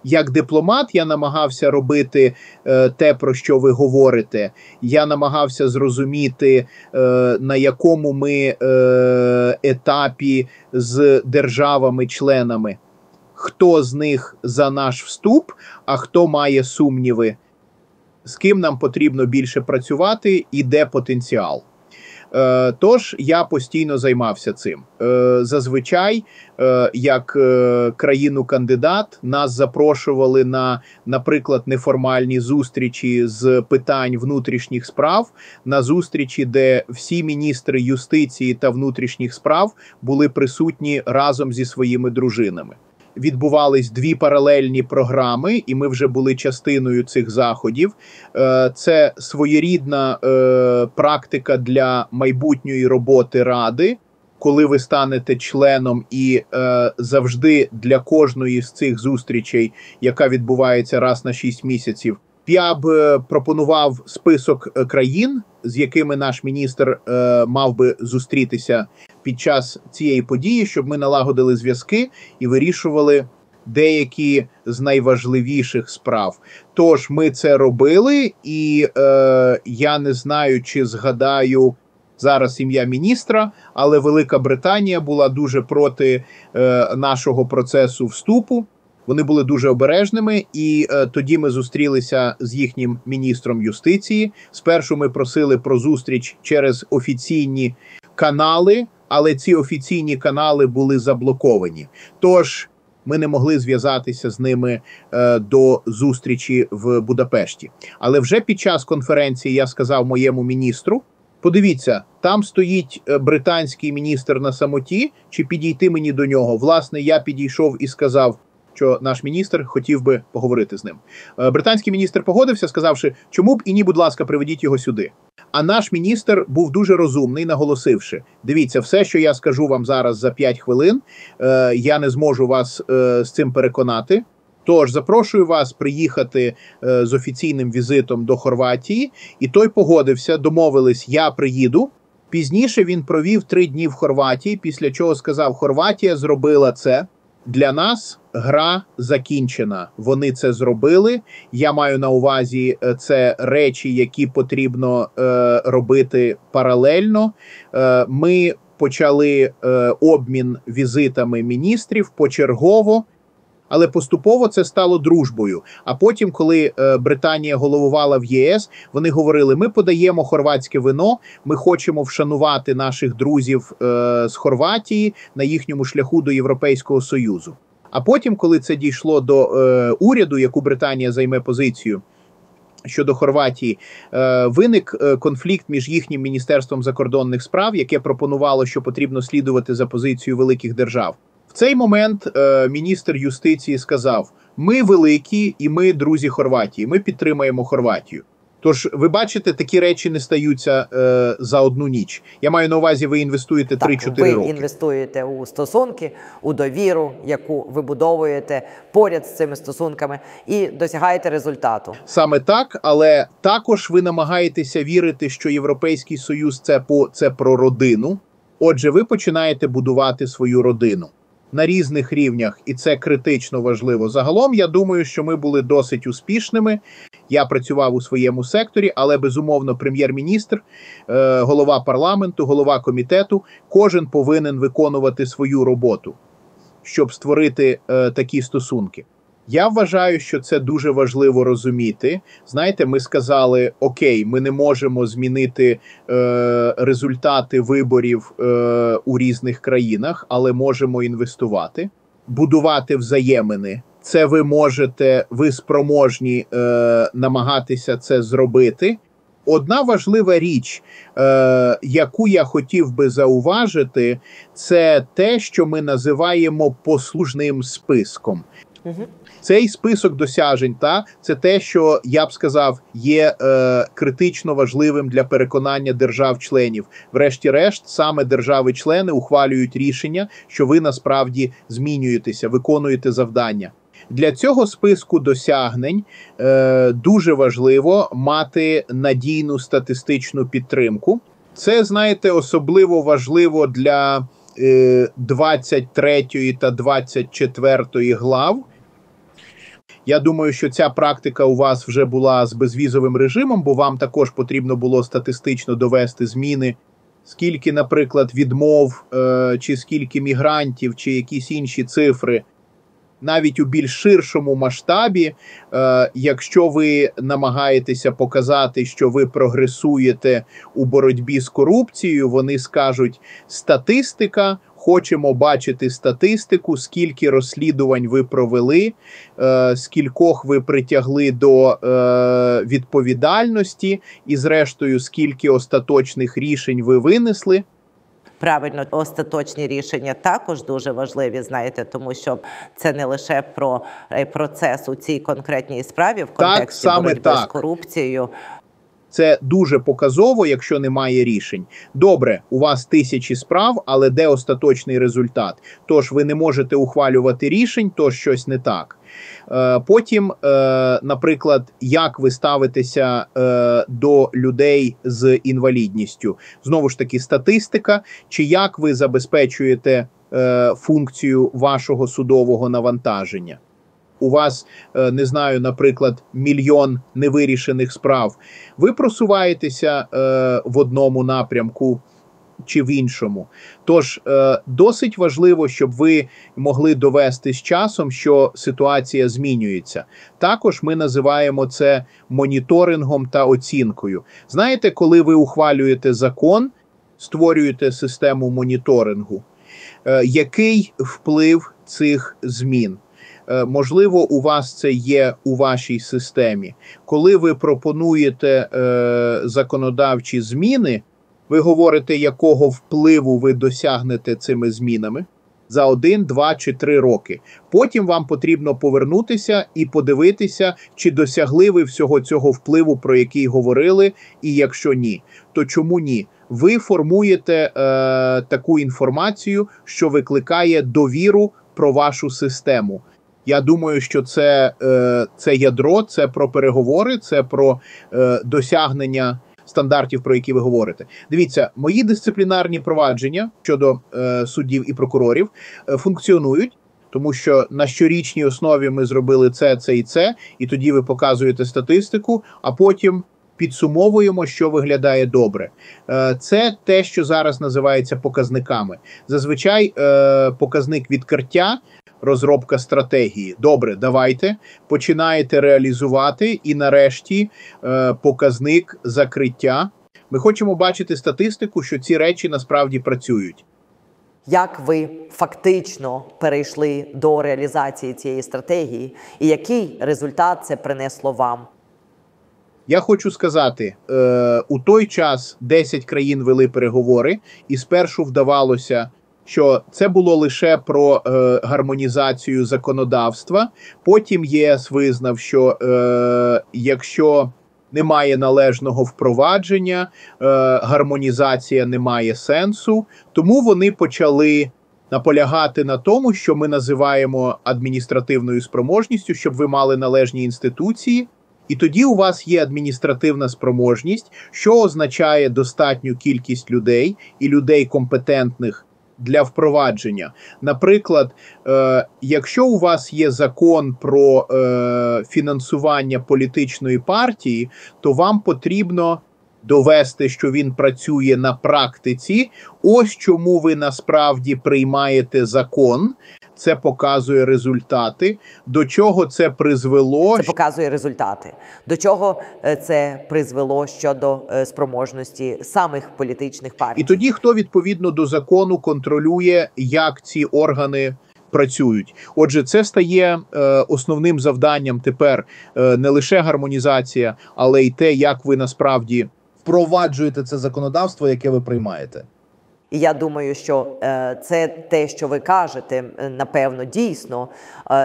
Як дипломат я намагався робити те, про що ви говорите. Я намагався зрозуміти, на якому ми етапі з державами-членами. Хто з них за наш вступ, а хто має сумніви. З ким нам потрібно більше працювати і де потенціал. Тож я постійно займався цим. Зазвичай, як країну-кандидат, нас запрошували на, наприклад, неформальні зустрічі з питань внутрішніх справ, на зустрічі, де всі міністри юстиції та внутрішніх справ були присутні разом зі своїми дружинами. Відбувались дві паралельні програми, і ми вже були частиною цих заходів. Це своєрідна практика для майбутньої роботи Ради, коли ви станете членом і завжди для кожної з цих зустрічей, яка відбувається раз на 6 місяців, я б пропонував список країн, з якими наш міністр мав би зустрітися під час цієї події, щоб ми налагодили зв'язки і вирішували деякі з найважливіших справ. Тож ми це робили, і я не знаю, чи згадаю зараз ім'я міністра, але Велика Британія була дуже проти нашого процесу вступу. Вони були дуже обережними, і тоді ми зустрілися з їхнім міністром юстиції. Спершу ми просили про зустріч через офіційні канали, але ці офіційні канали були заблоковані. Тож ми не могли зв'язатися з ними до зустрічі в Будапешті. Але вже під час конференції я сказав моєму міністру: подивіться, там стоїть британський міністр на самоті, чи підійти мені до нього? Власне, я підійшов і сказав, що наш міністр хотів би поговорити з ним. Британський міністр погодився, сказавши, чому б і ні, будь ласка, приведіть його сюди. А наш міністр був дуже розумний, наголосивши: дивіться, все, що я скажу вам зараз за 5 хвилин, я не зможу вас з цим переконати. Тож запрошую вас приїхати з офіційним візитом до Хорватії. І той погодився, домовились, я приїду. Пізніше він провів 3 дні в Хорватії, після чого сказав: Хорватія зробила це. Для нас гра закінчена. Вони це зробили. Я маю на увазі, це речі, які потрібно робити паралельно. Ми почали обмін візитами міністрів почергово, але поступово це стало дружбою. А потім, коли Британія головувала в ЄС, вони говорили: ми подаємо хорватське вино, ми хочемо вшанувати наших друзів з Хорватії на їхньому шляху до Європейського Союзу. А потім, коли це дійшло до уряду, яку Британія займе позицію щодо Хорватії, виник конфлікт між їхнім Міністерством закордонних справ, яке пропонувало, що потрібно слідувати за позицією великих держав. В цей момент міністр юстиції сказав: ми великі і ми друзі Хорватії, ми підтримаємо Хорватію. Тож, ви бачите, такі речі не стаються за одну ніч. Я маю на увазі, ви інвестуєте 3-4 роки. Ви інвестуєте у стосунки, у довіру, яку вибудовуєте поряд з цими стосунками, і досягаєте результату. Саме так, але також ви намагаєтеся вірити, що Європейський Союз – це про родину. Отже, ви починаєте будувати свою родину на різних рівнях, і це критично важливо. Загалом, я думаю, що ми були досить успішними. Я працював у своєму секторі, але, безумовно, прем'єр-міністр, голова парламенту, голова комітету, кожен повинен виконувати свою роботу, щоб створити такі стосунки. Я вважаю, що це дуже важливо розуміти. Знаєте, ми сказали, окей, ми не можемо змінити результати виборів у різних країнах, але можемо інвестувати, будувати взаємини. Це ви можете, ви спроможні намагатися це зробити. Одна важлива річ, яку я хотів би зауважити, це те, що ми називаємо послужним списком. Цей список досягнень, це те, що, я б сказав, є критично важливим для переконання держав-членів. Врешті-решт, саме держави-члени ухвалюють рішення, що ви насправді змінюєтеся, виконуєте завдання. Для цього списку досягнень дуже важливо мати надійну статистичну підтримку. Це, знаєте, особливо важливо для 23 та 24 глав. Я думаю, що ця практика у вас вже була з безвізовим режимом, бо вам також потрібно було статистично довести зміни. Скільки, наприклад, відмов, чи скільки мігрантів, чи якісь інші цифри. Навіть у більш ширшому масштабі, якщо ви намагаєтеся показати, що ви прогресуєте у боротьбі з корупцією, вони скажуть статистика, хочемо бачити статистику, скільки розслідувань ви провели, скількох ви притягли до відповідальності і, зрештою, скільки остаточних рішень ви винесли. Правильно, остаточні рішення також дуже важливі, знаєте, тому що це не лише про процес у цій конкретній справі в контексті боротьби з корупцією. Це дуже показово, якщо немає рішень. Добре, у вас тисячі справ, але де остаточний результат? Тож ви не можете ухвалювати рішень, то щось не так. Потім, наприклад, як ви ставитеся до людей з інвалідністю? Знову ж таки, статистика, чи як ви забезпечуєте функцію вашого судового навантаження? У вас, не знаю, наприклад, 1 мільйон невирішених справ. Ви просуваєтеся в одному напрямку чи в іншому. Тож, досить важливо, щоб ви могли довести з часом, що ситуація змінюється. Також ми називаємо це моніторингом та оцінкою. Знаєте, коли ви ухвалюєте закон, створюєте систему моніторингу, який вплив цих змін? Можливо, у вас це є у вашій системі. Коли ви пропонуєте законодавчі зміни, ви говорите, якого впливу ви досягнете цими змінами за 1, 2 чи 3 роки. Потім вам потрібно повернутися і подивитися, чи досягли ви всього цього впливу, про який говорили, і якщо ні, то чому ні? Ви формуєте таку інформацію, що викликає довіру про вашу систему. Я думаю, що це ядро, це про переговори, це про досягнення стандартів, про які ви говорите. Дивіться, мої дисциплінарні провадження щодо суддів і прокурорів функціонують, тому що на щорічній основі ми зробили це, і тоді ви показуєте статистику, а потім підсумовуємо, що виглядає добре. Це те, що зараз називається показниками. Зазвичай показник відкриття, розробка стратегії. Добре, давайте, починаєте реалізувати і нарешті показник закриття. Ми хочемо бачити статистику, що ці речі насправді працюють. Як ви фактично перейшли до реалізації цієї стратегії і який результат це принесло вам? Я хочу сказати, у той час 10 країн вели переговори, і спершу вдавалося, що це було лише про гармонізацію законодавства. Потім ЄС визнав, що якщо немає належного впровадження, гармонізація не має сенсу. Тому вони почали наполягати на тому, що ми називаємо адміністративною спроможністю, щоб ви мали належні інституції. І тоді у вас є адміністративна спроможність, що означає достатню кількість людей і людей компетентних для впровадження. Наприклад, якщо у вас є закон про фінансування політичної партії, то вам потрібно довести, що він працює на практиці. Ось чому ви насправді приймаєте закон. Це показує результати. До чого це призвело? Це показує результати. До чого це призвело щодо спроможності самих політичних партій. І тоді хто відповідно до закону контролює, як ці органи працюють. Отже, це стає основним завданням тепер не лише гармонізація, але й те, як ви насправді Впроваджуєте це законодавство, яке ви приймаєте. І я думаю, що це те, що ви кажете, напевно, дійсно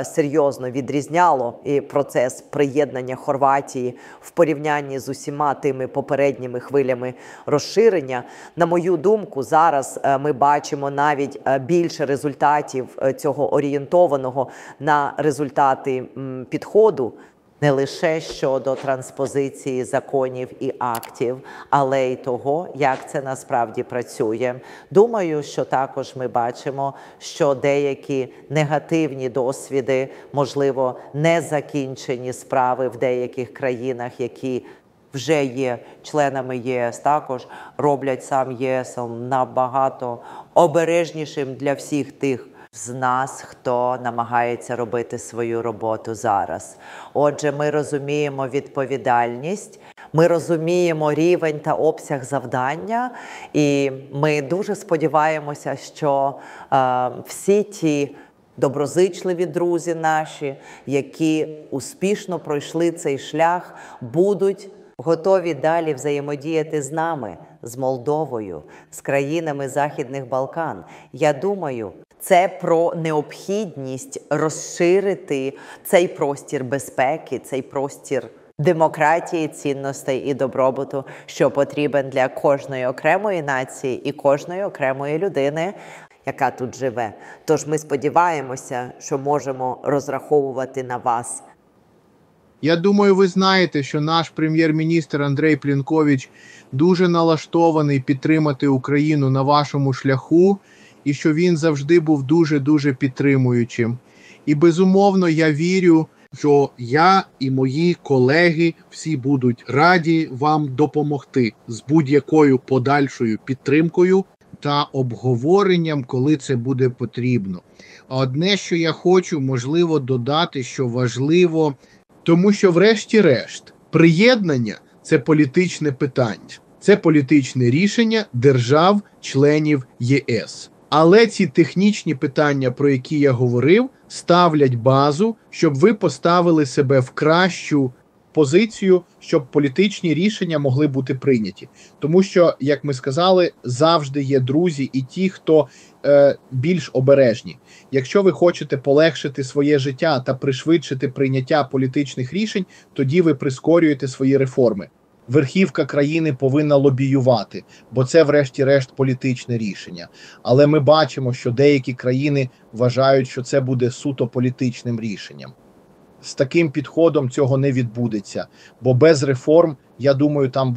серйозно відрізняло і процес приєднання Хорватії в порівнянні з усіма тими попередніми хвилями розширення. На мою думку, зараз ми бачимо навіть більше результатів цього орієнтованого на результати підходу, не лише щодо транспозиції законів і актів, але й того, як це насправді працює. Думаю, що також ми бачимо, що деякі негативні досвіди, можливо, незакінчені справи в деяких країнах, які вже є членами ЄС, також роблять сам ЄС набагато обережнішим для всіх тих з нас, хто намагається робити свою роботу зараз. Отже, ми розуміємо відповідальність, ми розуміємо рівень та обсяг завдання, і ми дуже сподіваємося, що всі ті доброзичливі друзі наші, які успішно пройшли цей шлях, будуть готові далі взаємодіяти з нами, з Молдовою, з країнами Західних Балкан. Я думаю, це про необхідність розширити цей простір безпеки, цей простір демократії, цінностей і добробуту, що потрібен для кожної окремої нації і кожної окремої людини, яка тут живе. Тож ми сподіваємося, що можемо розраховувати на вас. Я думаю, ви знаєте, що наш прем'єр-міністр Андрей Плінкович дуже налаштований підтримати Україну на вашому шляху, і що він завжди був дуже-дуже підтримуючим. І безумовно, я вірю, що я і мої колеги всі будуть раді вам допомогти з будь-якою подальшою підтримкою та обговоренням, коли це буде потрібно. А одне, що я хочу, можливо, додати, що важливо, тому що врешті-решт приєднання – це політичне питання. Це політичне рішення держав-членів ЄС. Але ці технічні питання, про які я говорив, ставлять базу, щоб ви поставили себе в кращу позицію, щоб політичні рішення могли бути прийняті. Тому що, як ми сказали, завжди є друзі і ті, хто більш обережні. Якщо ви хочете полегшити своє життя та пришвидшити прийняття політичних рішень, тоді ви прискорюєте свої реформи. Верхівка країни повинна лобіювати, бо це врешті-решт політичне рішення. Але ми бачимо, що деякі країни вважають, що це буде суто політичним рішенням. З таким підходом цього не відбудеться, бо без реформ, я думаю, там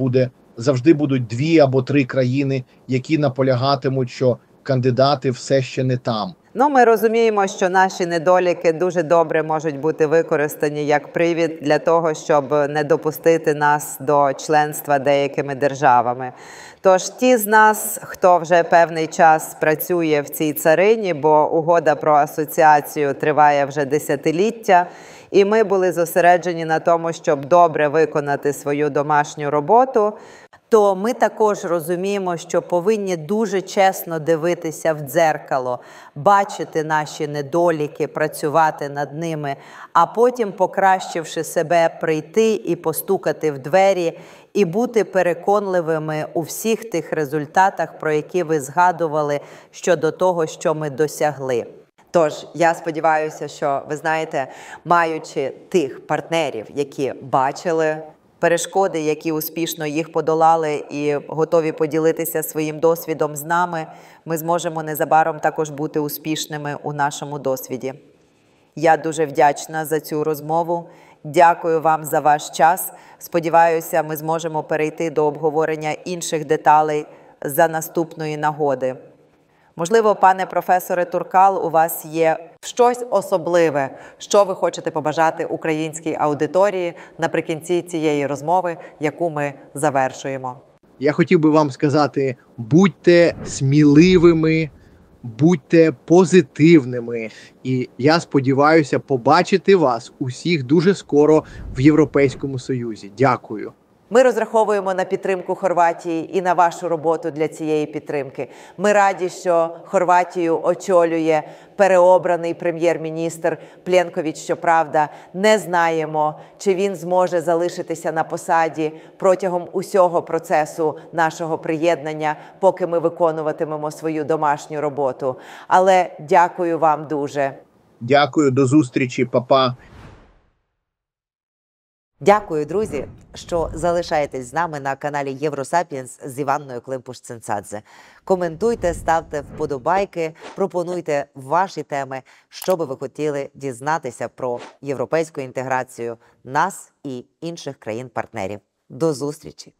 завжди будуть 2 або 3 країни, які наполягатимуть, що кандидати все ще не там. Ми розуміємо, що наші недоліки дуже добре можуть бути використані як привід для того, щоб не допустити нас до членства деякими державами. Тож ті з нас, хто вже певний час працює в цій царині, бо угода про асоціацію триває вже десятиліття, і ми були зосереджені на тому, щоб добре виконати свою домашню роботу, то ми також розуміємо, що повинні дуже чесно дивитися в дзеркало, бачити наші недоліки, працювати над ними, а потім, покращивши себе, прийти і постукати в двері, і бути переконливими у всіх тих результатах, про які ви згадували щодо того, що ми досягли. Тож, я сподіваюся, що, ви знаєте, маючи тих партнерів, які бачили перешкоди, які успішно їх подолали і готові поділитися своїм досвідом з нами, ми зможемо незабаром також бути успішними у нашому досвіді. Я дуже вдячна за цю розмову. Дякую вам за ваш час. Сподіваюся, ми зможемо перейти до обговорення інших деталей за наступної нагоди. Можливо, пане професоре Туркал, у вас є щось особливе, що ви хочете побажати українській аудиторії наприкінці цієї розмови, яку ми завершуємо. Я хотів би вам сказати, будьте сміливими, будьте позитивними. І я сподіваюся побачити вас усіх дуже скоро в Європейському Союзі. Дякую. Ми розраховуємо на підтримку Хорватії і на вашу роботу для цієї підтримки. Ми раді, що Хорватію очолює переобраний прем'єр-міністр Пленкович. Щоправда, не знаємо, чи він зможе залишитися на посаді протягом усього процесу нашого приєднання, поки ми виконуватимемо свою домашню роботу. Але дякую вам дуже. Дякую, до зустрічі, па-па. Дякую, друзі, що залишаєтесь з нами на каналі Євросапіенс з Іванною Климпуш-Цинцадзе. Коментуйте, ставте вподобайки, пропонуйте ваші теми, що би ви хотіли дізнатися про європейську інтеграцію нас і інших країн-партнерів. До зустрічі!